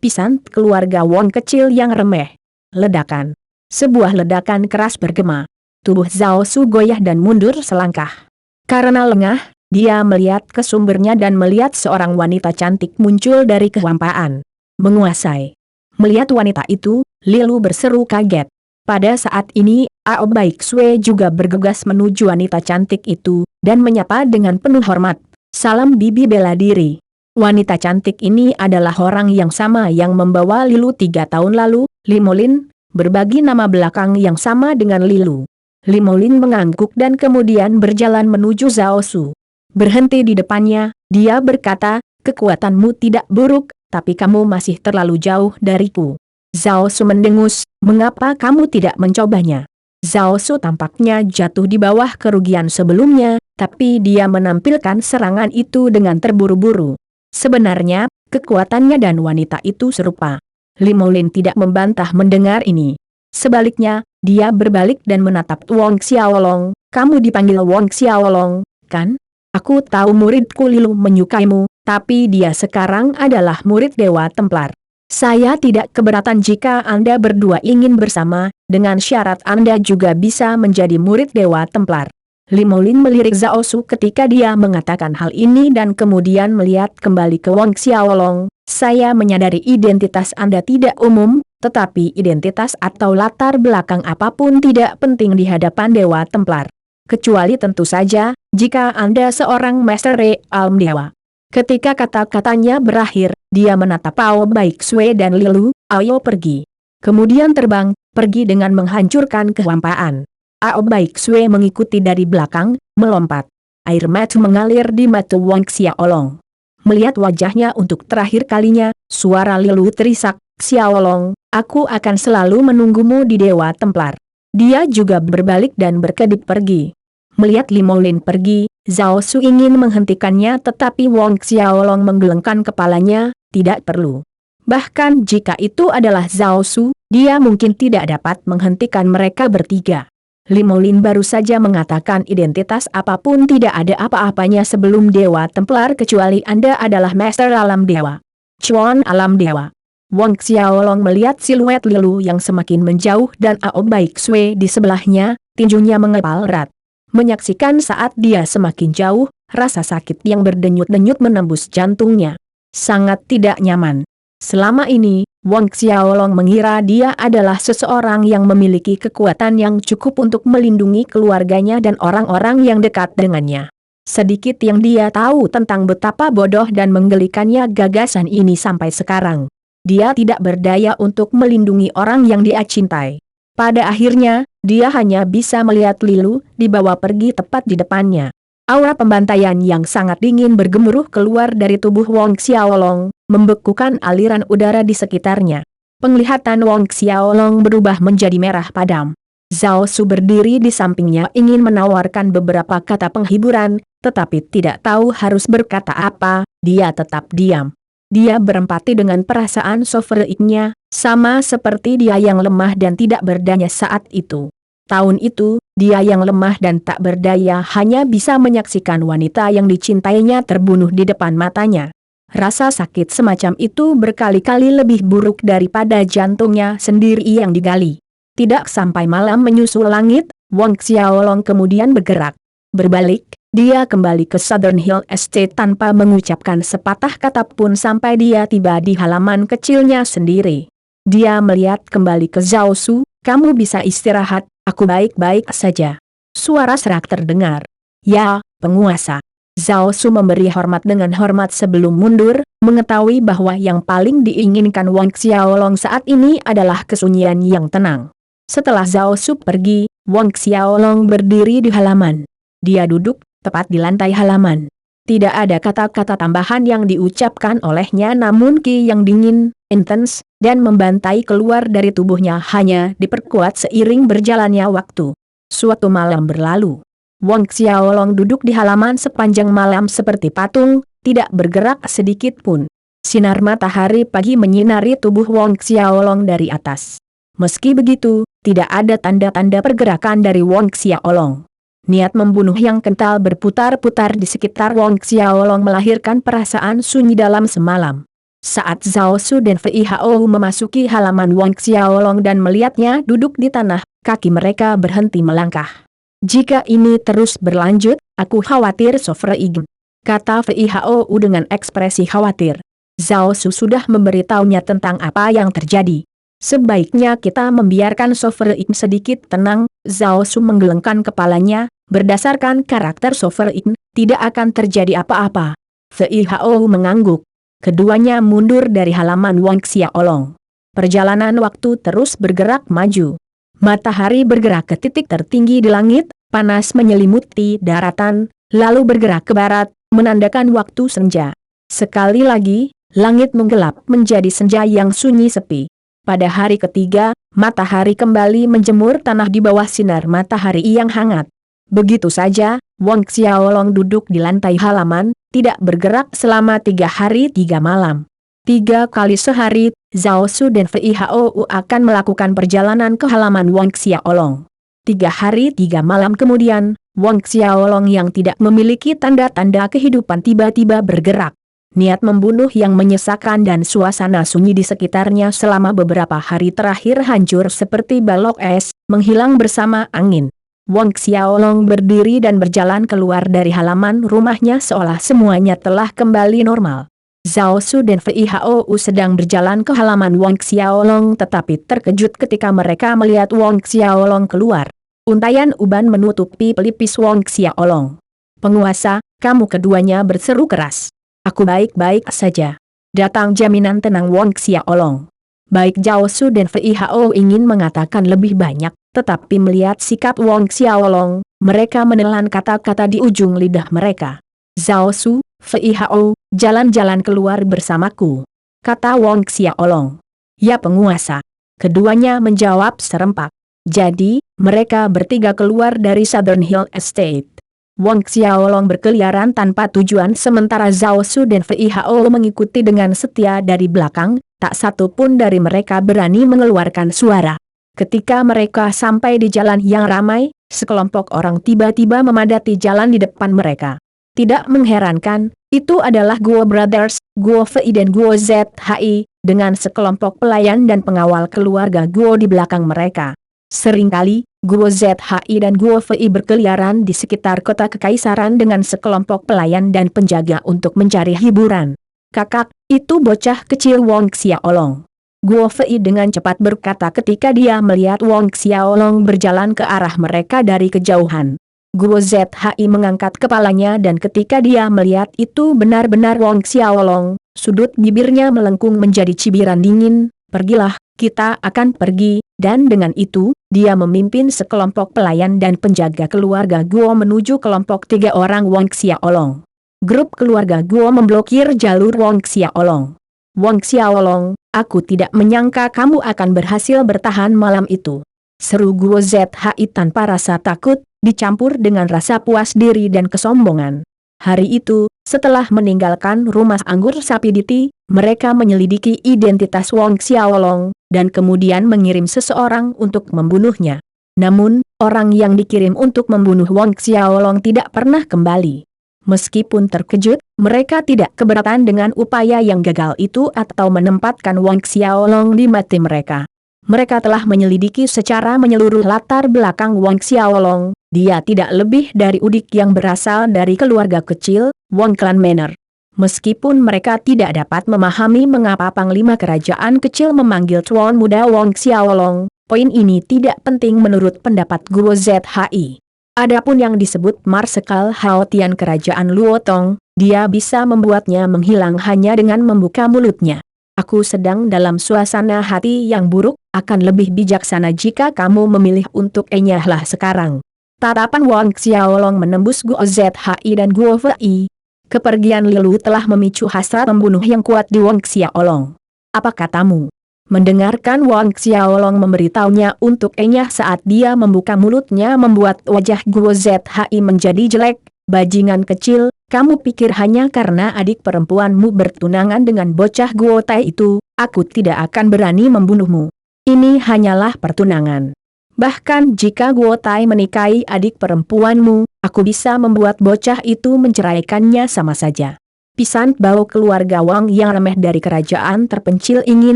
Pisan Keluarga Wong Kecil yang Remeh. Ledakan. Sebuah ledakan keras bergema. Tubuh Zhao Su goyah dan mundur selangkah. Karena lengah, dia melihat ke sumbernya dan melihat seorang wanita cantik muncul dari kehampaan. Menguasai. Melihat wanita itu, Lilu berseru kaget. Pada saat ini, Ao Baik Sue juga bergegas menuju wanita cantik itu, dan menyapa dengan penuh hormat. Salam bibi bela diri. Wanita cantik ini adalah orang yang sama yang membawa Lilu 3 tahun lalu, Limolin, berbagi nama belakang yang sama dengan Lilu. Limolin mengangguk dan kemudian berjalan menuju Zhao Su. Berhenti di depannya, dia berkata, kekuatanmu tidak buruk, tapi kamu masih terlalu jauh dariku. Zhao Su mendengus, mengapa kamu tidak mencobanya? Zhao Su tampaknya jatuh di bawah kerugian sebelumnya, tapi dia menampilkan serangan itu dengan terburu-buru. Sebenarnya, kekuatannya dan wanita itu serupa. Limolin tidak membantah mendengar ini. Sebaliknya, dia berbalik dan menatap Wong Xiaolong. Kamu dipanggil Wong Xiaolong, kan? Aku tahu muridku Lilu menyukaimu, tapi dia sekarang adalah murid Dewa Templar. Saya tidak keberatan jika Anda berdua ingin bersama, dengan syarat Anda juga bisa menjadi murid Dewa Templar. Limolin melirik Zhao Su ketika dia mengatakan hal ini dan kemudian melihat kembali ke Wong Xiaolong. Saya menyadari identitas Anda tidak umum, tetapi identitas atau latar belakang apapun tidak penting di hadapan Dewa Templar. Kecuali tentu saja, jika Anda seorang Master Realm Dewa. Ketika kata-katanya berakhir, dia menatap Ao Baik Sue dan Lilu, ayo pergi. Kemudian terbang, pergi dengan menghancurkan kehampaan. Ao Baik Sue mengikuti dari belakang, melompat. Air mata mengalir di mata Wong Xiaolong. Melihat wajahnya untuk terakhir kalinya, suara Lilu terisak, Xiaolong, aku akan selalu menunggumu di Dewa Templar. Dia juga berbalik dan berkedip pergi. Melihat Limolin pergi, Zhao Su ingin menghentikannya tetapi Wong Xiaolong menggelengkan kepalanya, tidak perlu. Bahkan jika itu adalah Zhao Su, dia mungkin tidak dapat menghentikan mereka bertiga. Limolin baru saja mengatakan identitas apapun tidak ada apa-apanya sebelum Dewa Templar kecuali Anda adalah Master Alam Dewa. Chuan Alam Dewa. Wong Xiaolong melihat siluet Lilu yang semakin menjauh dan Ao Baik Sue di sebelahnya, tinjunya mengepal erat. Menyaksikan saat dia semakin jauh, rasa sakit yang berdenyut-denyut menembus jantungnya. Sangat tidak nyaman. Selama ini, Wong Xiaolong mengira dia adalah seseorang yang memiliki kekuatan yang cukup untuk melindungi keluarganya dan orang-orang yang dekat dengannya. Sedikit yang dia tahu tentang betapa bodoh dan menggelikannya gagasan ini sampai sekarang. Dia tidak berdaya untuk melindungi orang yang dia cintai. Pada akhirnya, dia hanya bisa melihat Lilu dibawa pergi tepat di depannya. Aura pembantaian yang sangat dingin bergemuruh keluar dari tubuh Wong Xiaolong, membekukan aliran udara di sekitarnya. Penglihatan Wong Xiaolong berubah menjadi merah padam. Zhao Su berdiri di sampingnya ingin menawarkan beberapa kata penghiburan, tetapi tidak tahu harus berkata apa, dia tetap diam. Dia berempati dengan perasaan Sovereign-nya, sama seperti dia yang lemah dan tidak berdaya saat itu. Tahun itu, dia yang lemah dan tak berdaya hanya bisa menyaksikan wanita yang dicintainya terbunuh di depan matanya. Rasa sakit semacam itu berkali-kali lebih buruk daripada jantungnya sendiri yang digali. Tidak sampai malam menyusul langit, Wang Xiaolong kemudian bergerak. Berbalik, dia kembali ke Southern Hill Estate tanpa mengucapkan sepatah kata pun sampai dia tiba di halaman kecilnya sendiri. Dia melihat kembali ke Zhao Su, "Kamu bisa istirahat, aku baik-baik saja." Suara serak terdengar. "Ya, penguasa." Zhao Su memberi hormat dengan hormat sebelum mundur, mengetahui bahwa yang paling diinginkan Wang Xiaolong saat ini adalah kesunyian yang tenang. Setelah Zhao Su pergi, Wang Xiaolong berdiri di halaman. Dia duduk tepat di lantai halaman. Tidak ada kata-kata tambahan yang diucapkan olehnya, namun ki yang dingin, intens, dan membantai keluar dari tubuhnya hanya diperkuat seiring berjalannya waktu. Suatu malam berlalu. Wang Xiaolong duduk di halaman sepanjang malam seperti patung, tidak bergerak sedikit pun. Sinar matahari pagi menyinari tubuh Wang Xiaolong dari atas. Meski begitu, tidak ada tanda-tanda pergerakan dari Wang Xiaolong. Niat membunuh yang kental berputar-putar di sekitar Wang Xiaolong melahirkan perasaan sunyi dalam semalam. Saat Zhao Su dan Fei Hao memasuki halaman Wang Xiaolong dan melihatnya duduk di tanah, kaki mereka berhenti melangkah. "Jika ini terus berlanjut, aku khawatir Sofre Igen," kata Fei Hao dengan ekspresi khawatir. Zhao Su sudah memberitahunya tentang apa yang terjadi. "Sebaiknya kita membiarkan Sofre Igen sedikit tenang." Zhao Su menggelengkan kepalanya, berdasarkan karakter Sofre Igen, tidak akan terjadi apa-apa. Fei Hao mengangguk. Keduanya mundur dari halaman Wang Xiaolong. Perjalanan waktu terus bergerak maju. Matahari bergerak ke titik tertinggi di langit, panas menyelimuti daratan, lalu bergerak ke barat, menandakan waktu senja. Sekali lagi, langit menggelap menjadi senja yang sunyi sepi. Pada hari ketiga, matahari kembali menjemur tanah di bawah sinar matahari yang hangat. Begitu saja, Wang Xiaolong duduk di lantai halaman, tidak bergerak selama 3 hari 3 malam. 3 kali sehari, Zhao Su dan Fei Hao akan melakukan perjalanan ke halaman Wang Xiaolong. 3 hari 3 malam kemudian, Wang Xiaolong yang tidak memiliki tanda-tanda kehidupan tiba-tiba bergerak. Niat membunuh yang menyesakan dan suasana sunyi di sekitarnya selama beberapa hari terakhir hancur seperti balok es, menghilang bersama angin. Wang Xiaolong berdiri dan berjalan keluar dari halaman rumahnya seolah semuanya telah kembali normal. Zhao Su dan Fei Hao sedang berjalan ke halaman Wang Xiaolong tetapi terkejut ketika mereka melihat Wang Xiaolong keluar. Untaian uban menutupi pelipis Wang Xiaolong. "Penguasa, kamu!" keduanya berseru keras. "Aku baik-baik saja." Datang jaminan tenang Wang Xiaolong. Baik Zhao Su dan Fei Hao ingin mengatakan lebih banyak, tetapi melihat sikap Wang Xiaolong, mereka menelan kata-kata di ujung lidah mereka. "Zhao Su, Fei Hao, jalan-jalan keluar bersamaku," kata Wang Xiaolong. "Ya penguasa." Keduanya menjawab serempak. Jadi, mereka bertiga keluar dari Southern Hill Estate. Wang Xiaolong berkeliaran tanpa tujuan sementara Zhao Su dan Fei Hao mengikuti dengan setia dari belakang, tak satu pun dari mereka berani mengeluarkan suara. Ketika mereka sampai di jalan yang ramai, sekelompok orang tiba-tiba memadati jalan di depan mereka. Tidak mengherankan, itu adalah Guo Brothers, Guo Fei dan Guo ZHI, dengan sekelompok pelayan dan pengawal keluarga Guo di belakang mereka. Seringkali, Guo ZHI dan Guo Fei berkeliaran di sekitar kota kekaisaran dengan sekelompok pelayan dan penjaga untuk mencari hiburan. "Kakak, itu bocah kecil Wang Xiaolong," Guo Fei dengan cepat berkata ketika dia melihat Wang Xiaolong berjalan ke arah mereka dari kejauhan. Guo ZHI mengangkat kepalanya dan ketika dia melihat itu benar-benar Wang Xiaolong, sudut bibirnya melengkung menjadi cibiran dingin. "Pergilah, kita akan pergi," dan dengan itu, dia memimpin sekelompok pelayan dan penjaga keluarga Guo menuju kelompok 3 orang Wang Xiaolong. Grup keluarga Guo memblokir jalur Wang Xiaolong. "Wang Xiaolong, aku tidak menyangka kamu akan berhasil bertahan malam itu," seru Guo ZHI tanpa rasa takut, dicampur dengan rasa puas diri dan kesombongan. Hari itu, setelah meninggalkan rumah anggur Sapiditi, mereka menyelidiki identitas Wang Xiaolong, dan kemudian mengirim seseorang untuk membunuhnya. Namun, orang yang dikirim untuk membunuh Wang Xiaolong tidak pernah kembali. Meskipun terkejut, mereka tidak keberatan dengan upaya yang gagal itu atau menempatkan Wang Xiaolong di mati mereka. Mereka telah menyelidiki secara menyeluruh latar belakang Wong Xiaolong. Dia tidak lebih dari udik yang berasal dari keluarga kecil, Wong Clan Manor. Meskipun mereka tidak dapat memahami mengapa Panglima Kerajaan kecil memanggil tuan muda Wong Xiaolong, poin ini tidak penting menurut pendapat Guo ZHI. Adapun yang disebut Marsekal Hao Tian Kerajaan Luotong, dia bisa membuatnya menghilang hanya dengan membuka mulutnya. Aku sedang dalam suasana hati yang buruk, akan lebih bijaksana jika kamu memilih untuk enyahlah sekarang. Tatapan Wong Xiaolong menembus Guo ZHI dan Guo Fei. Kepergian Lilu telah memicu hasrat membunuh yang kuat di Wong Xiaolong. Apa katamu? Mendengarkan Wong Xiaolong memberitahunya untuk enyah saat dia membuka mulutnya membuat wajah Guo ZHI menjadi jelek. Bajingan kecil, kamu pikir hanya karena adik perempuanmu bertunangan dengan bocah Guo Tai itu, aku tidak akan berani membunuhmu. Ini hanyalah pertunangan. Bahkan jika Guo Tai menikahi adik perempuanmu, aku bisa membuat bocah itu menceraikannya sama saja. Pisan bau keluarga Wang yang remeh dari kerajaan terpencil ingin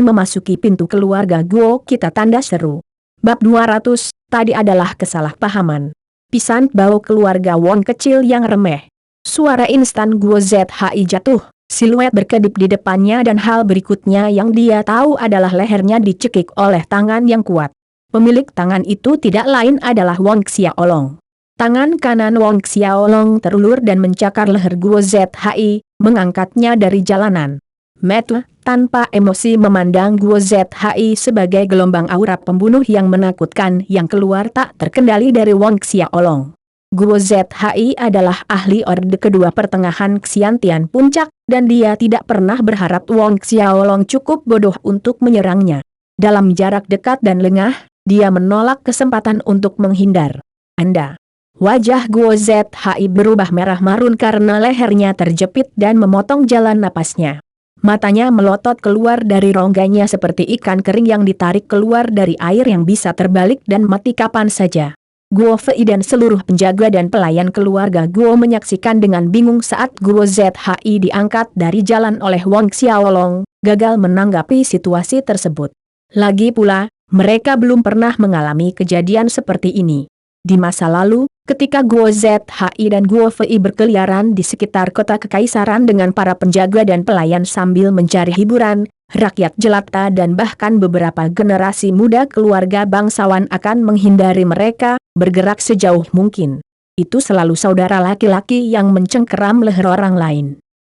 memasuki pintu keluarga Guo kita tanda seru. Bab 200, tadi adalah kesalahpahaman. Pisan bau keluarga Wang kecil yang remeh. Suara instan Guo ZHI jatuh, siluet berkedip di depannya dan hal berikutnya yang dia tahu adalah lehernya dicekik oleh tangan yang kuat. Pemilik tangan itu tidak lain adalah Wong Xiaolong. Tangan kanan Wong Xiaolong terulur dan mencakar leher Guo ZHI, mengangkatnya dari jalanan. Metu, tanpa emosi memandang Guo ZHI sebagai gelombang aura pembunuh yang menakutkan yang keluar tak terkendali dari Wong Xiaolong. Guo ZHI adalah ahli orde kedua pertengahan Xiantian Puncak, dan dia tidak pernah berharap Wong Xiaolong cukup bodoh untuk menyerangnya. Dalam jarak dekat dan lengah, dia menolak kesempatan untuk menghindar. Anda. Wajah Guo ZHI berubah merah marun karena lehernya terjepit dan memotong jalan napasnya. Matanya melotot keluar dari rongganya seperti ikan kering yang ditarik keluar dari air yang bisa terbalik dan mati kapan saja. Guo Fei dan seluruh penjaga dan pelayan keluarga Guo menyaksikan dengan bingung saat Guo ZHI diangkat dari jalan oleh Wong Xiaolong, gagal menanggapi situasi tersebut. Lagi pula, mereka belum pernah mengalami kejadian seperti ini. Di masa lalu, ketika Guo ZHI dan Guo Fei berkeliaran di sekitar kota kekaisaran dengan para penjaga dan pelayan sambil mencari hiburan, rakyat jelata dan bahkan beberapa generasi muda keluarga bangsawan akan menghindari mereka, bergerak sejauh mungkin. Itu selalu saudara laki-laki yang mencengkeram leher orang lain.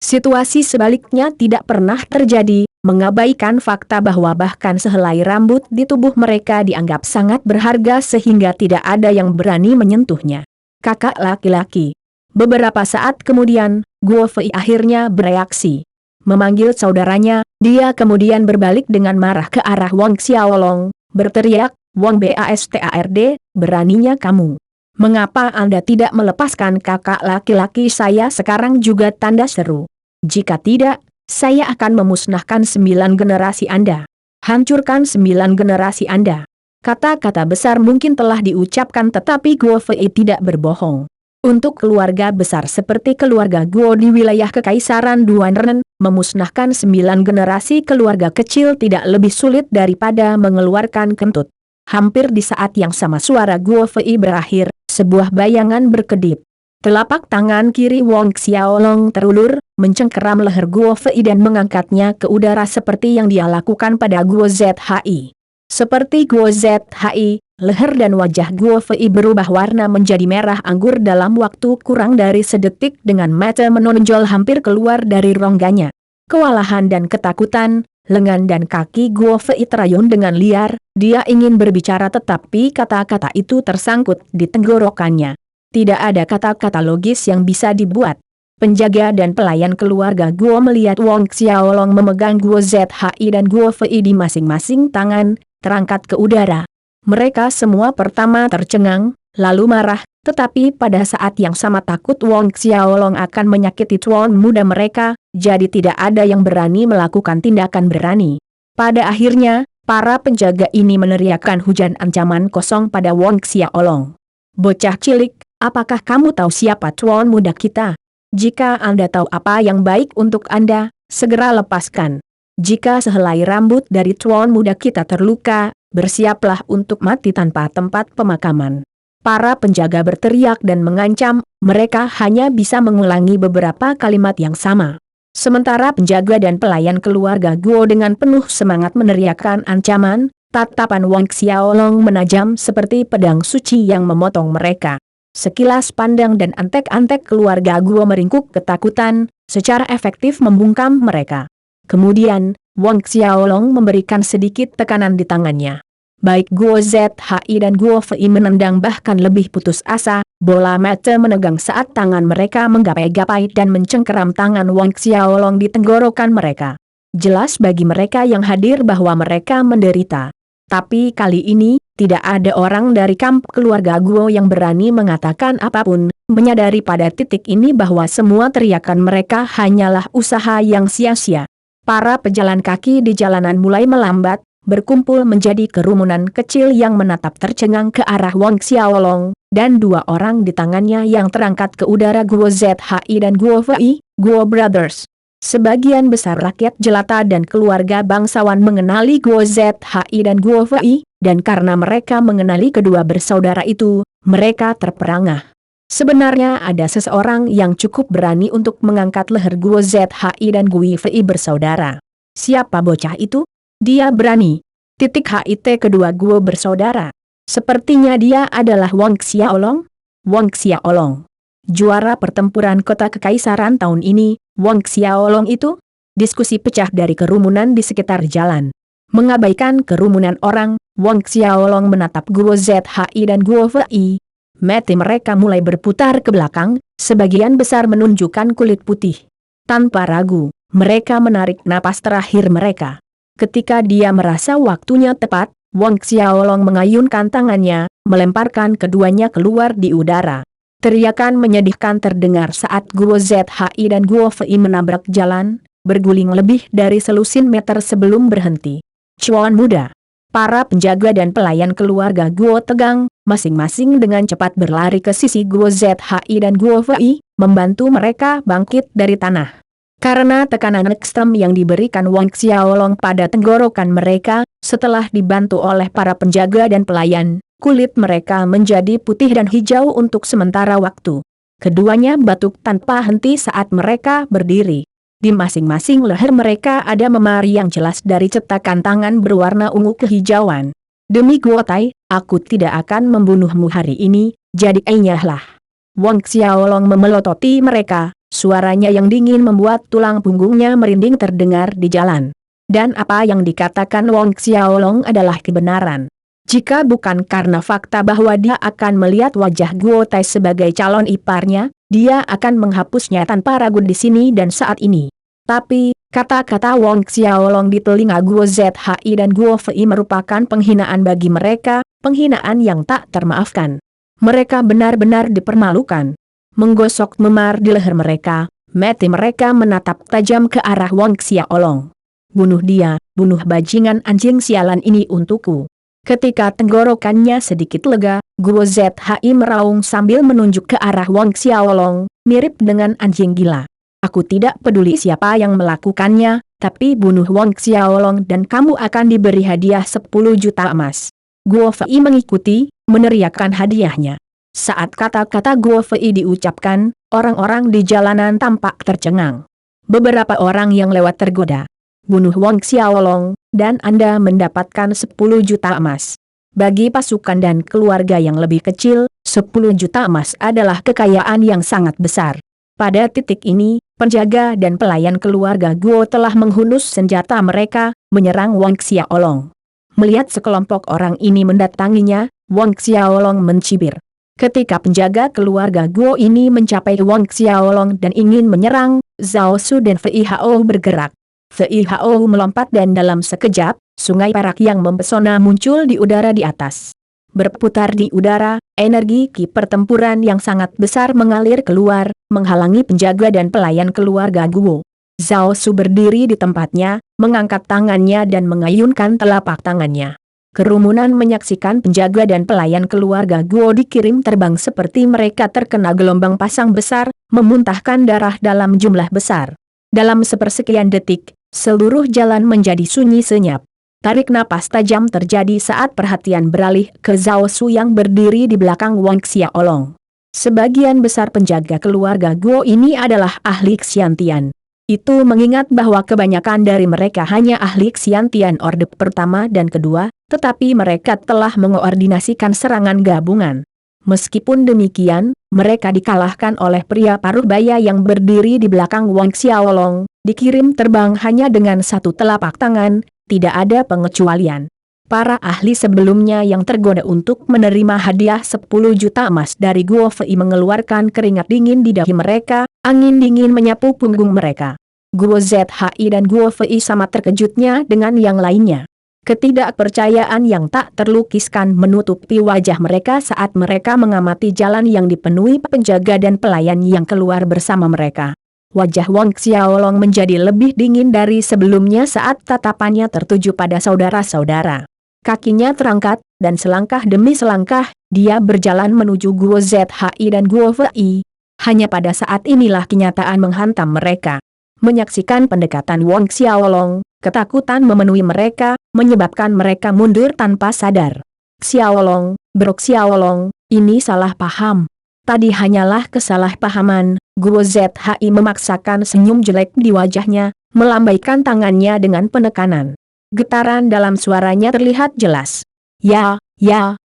Situasi sebaliknya tidak pernah terjadi, mengabaikan fakta bahwa bahkan sehelai rambut di tubuh mereka dianggap sangat berharga sehingga tidak ada yang berani menyentuhnya. Kakak laki-laki. Beberapa saat kemudian, Guo Fei akhirnya bereaksi. Memanggil saudaranya, dia kemudian berbalik dengan marah ke arah Wong Xiaolong, berteriak, Wong Bastard, beraninya kamu. Mengapa Anda tidak melepaskan kakak laki-laki saya sekarang juga tanda seru? Jika tidak, saya akan memusnahkan 9 generasi Anda. Hancurkan 9 generasi Anda. Kata-kata besar mungkin telah diucapkan tetapi Guo Fei tidak berbohong. Untuk keluarga besar seperti keluarga Guo di wilayah Kekaisaran Duanren, memusnahkan 9 generasi keluarga kecil tidak lebih sulit daripada mengeluarkan kentut. Hampir di saat yang sama suara Guo Fei berakhir, sebuah bayangan berkedip. Telapak tangan kiri Wong Xiaolong terulur, mencengkeram leher Guo Fei dan mengangkatnya ke udara seperti yang dia lakukan pada Guo ZHI. Seperti Guo ZHI, leher dan wajah Guo Fei berubah warna menjadi merah anggur dalam waktu kurang dari sedetik dengan mata menonjol hampir keluar dari rongganya. Kewalahan dan ketakutan, lengan dan kaki Guo Fei terayun dengan liar, dia ingin berbicara tetapi kata-kata itu tersangkut di tenggorokannya. Tidak ada kata-kata logis yang bisa dibuat. Penjaga dan pelayan keluarga Guo melihat Wong Xiaolong memegang Guo ZHI dan Guo Fei di masing-masing tangan, terangkat ke udara. Mereka semua pertama tercengang, lalu marah, tetapi pada saat yang sama takut Wong Xiaolong akan menyakiti tuan muda mereka, jadi tidak ada yang berani melakukan tindakan berani. Pada akhirnya, para penjaga ini meneriakkan hujan ancaman kosong pada Wong Xiaolong. Bocah cilik, apakah kamu tahu siapa tuan muda kita? Jika Anda tahu apa yang baik untuk Anda, segera lepaskan. Jika sehelai rambut dari tuan muda kita terluka, bersiaplah untuk mati tanpa tempat pemakaman. Para penjaga berteriak dan mengancam, mereka hanya bisa mengulangi beberapa kalimat yang sama. Sementara penjaga dan pelayan keluarga Guo dengan penuh semangat meneriakkan ancaman, tatapan Wang Xiaolong menajam seperti pedang suci yang memotong mereka. Sekilas pandang dan antek-antek keluarga Guo meringkuk ketakutan, secara efektif membungkam mereka. Kemudian, Wang Xiaolong memberikan sedikit tekanan di tangannya. Baik Guo ZHI dan Guo Fei menendang bahkan lebih putus asa, bola mata menegang saat tangan mereka menggapai-gapai dan mencengkeram tangan Wang Xiaolong di tenggorokan mereka. Jelas bagi mereka yang hadir bahwa mereka menderita. Tapi kali ini, tidak ada orang dari kamp keluarga Guo yang berani mengatakan apapun, menyadari pada titik ini bahwa semua teriakan mereka hanyalah usaha yang sia-sia. Para pejalan kaki di jalanan mulai melambat, berkumpul menjadi kerumunan kecil yang menatap tercengang ke arah Wang Xiaolong, dan dua orang di tangannya yang terangkat ke udara Guo ZHI dan Guo Fei, Guo Brothers. Sebagian besar rakyat jelata dan keluarga bangsawan mengenali Guo ZHI dan Guo Fei, dan karena mereka mengenali kedua bersaudara itu, mereka terperangah. Sebenarnya ada seseorang yang cukup berani untuk mengangkat leher Guo ZHI dan Guo Fei bersaudara. Siapa bocah itu? Dia berani. HIT kedua Guo bersaudara. Sepertinya dia adalah Wang Xiaolong. Wang Xiaolong, juara pertempuran kota kekaisaran tahun ini. Wang Xiaolong itu? Diskusi pecah dari kerumunan di sekitar jalan. Mengabaikan kerumunan orang, Wang Xiaolong menatap Guo ZHI dan Guo Fei. Mata mereka mulai berputar ke belakang, sebagian besar menunjukkan kulit putih. Tanpa ragu, mereka menarik napas terakhir mereka. Ketika dia merasa waktunya tepat, Wang Xiaolong mengayunkan tangannya, melemparkan keduanya keluar di udara. Teriakan menyedihkan terdengar saat Guo ZHI dan Guo Fei menabrak jalan, berguling lebih dari selusin meter sebelum berhenti. Cuan muda. Para penjaga dan pelayan keluarga Guo tegang, masing-masing dengan cepat berlari ke sisi Guo ZHI dan Guo Fei, membantu mereka bangkit dari tanah. Karena tekanan ekstrem yang diberikan Wang Xiaolong pada tenggorokan mereka, setelah dibantu oleh para penjaga dan pelayan, kulit mereka menjadi putih dan hijau untuk sementara waktu. Keduanya batuk tanpa henti saat mereka berdiri. Di masing-masing leher mereka ada memari yang jelas dari cetakan tangan berwarna ungu kehijauan. Demi Guo Tai, aku tidak akan membunuhmu hari ini, jadi enyahlah. Wang Xiaolong memelototi mereka. Suaranya yang dingin membuat tulang punggungnya merinding terdengar di jalan. Dan apa yang dikatakan Wang Xiaolong adalah kebenaran. Jika bukan karena fakta bahwa dia akan melihat wajah Guo Tai sebagai calon iparnya, dia akan menghapusnya tanpa ragu di sini dan saat ini. Tapi, kata-kata Wang Xiaolong di telinga Guo ZHI dan Guo Fei merupakan penghinaan bagi mereka, penghinaan yang tak termaafkan. Mereka benar-benar dipermalukan. Menggosok memar di leher mereka, mata mereka menatap tajam ke arah Wang Xiaolong. Bunuh dia, bunuh bajingan anjing sialan ini untukku. Ketika tenggorokannya sedikit lega, Guo ZHI meraung sambil menunjuk ke arah Wang Xiaolong, mirip dengan anjing gila. Aku tidak peduli siapa yang melakukannya, tapi bunuh Wang Xiaolong dan kamu akan diberi hadiah 10 juta emas. Guo Fei mengikuti, meneriakkan hadiahnya. Saat kata-kata Guo Fei diucapkan, orang-orang di jalanan tampak tercengang. Beberapa orang yang lewat tergoda. Bunuh Wang Xiaolong, dan Anda mendapatkan 10 juta emas. Bagi pasukan dan keluarga yang lebih kecil, 10 juta emas adalah kekayaan yang sangat besar. Pada titik ini, penjaga dan pelayan keluarga Guo telah menghunus senjata mereka, menyerang Wang Xiaolong. Melihat sekelompok orang ini mendatanginya, Wang Xiaolong mencibir. Ketika penjaga keluarga Guo ini mencapai Wang Xiaolong dan ingin menyerang, Zhao Su dan Fei Hao bergerak. Fei Hao melompat dan dalam sekejap, sungai perak yang mempesona muncul di udara di atas. Berputar di udara, energi ki pertempuran yang sangat besar mengalir keluar, menghalangi penjaga dan pelayan keluarga Guo. Zhao Su berdiri di tempatnya, mengangkat tangannya dan mengayunkan telapak tangannya. Kerumunan menyaksikan penjaga dan pelayan keluarga Guo dikirim terbang seperti mereka terkena gelombang pasang besar, memuntahkan darah dalam jumlah besar. Dalam sepersekian detik, seluruh jalan menjadi sunyi senyap. Tarik napas tajam terjadi saat perhatian beralih ke Zhao Su yang berdiri di belakang Wang Xiaolong. Sebagian besar penjaga keluarga Guo ini adalah ahli Xiantian. Itu mengingat bahwa kebanyakan dari mereka hanya ahli Xiantian Orde pertama dan kedua, tetapi mereka telah mengoordinasikan serangan gabungan. Meskipun demikian, mereka dikalahkan oleh pria paruh baya yang berdiri di belakang Wang Xiaolong, dikirim terbang hanya dengan satu telapak tangan, tidak ada pengecualian. Para ahli sebelumnya yang tergoda untuk menerima hadiah 10 juta emas dari Guo Fei mengeluarkan keringat dingin di dahi mereka, angin dingin menyapu punggung mereka. Guo ZHI dan Guo Fei sama terkejutnya dengan yang lainnya. Ketidakpercayaan yang tak terlukiskan menutupi wajah mereka saat mereka mengamati jalan yang dipenuhi penjaga dan pelayan yang keluar bersama mereka. Wajah Wang Xiaolong menjadi lebih dingin dari sebelumnya saat tatapannya tertuju pada saudara-saudara. Kakinya terangkat, dan selangkah demi selangkah, dia berjalan menuju Guo ZHI dan Guo Fei. Hanya pada saat inilah kenyataan menghantam mereka. Menyaksikan pendekatan Wang Xiaolong, ketakutan memenuhi mereka, menyebabkan mereka mundur tanpa sadar. Xiaolong, Brok Xiaolong, ini salah paham. Tadi hanyalah kesalahpahaman. Guo ZHI memaksakan senyum jelek di wajahnya, melambaikan tangannya dengan penekanan. Getaran dalam suaranya terlihat jelas. Ya,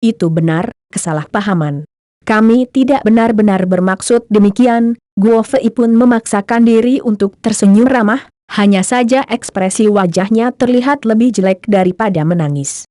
itu benar, kesalahpahaman. Kami tidak benar-benar bermaksud demikian. Guo Fei pun memaksakan diri untuk tersenyum ramah, hanya saja ekspresi wajahnya terlihat lebih jelek daripada menangis.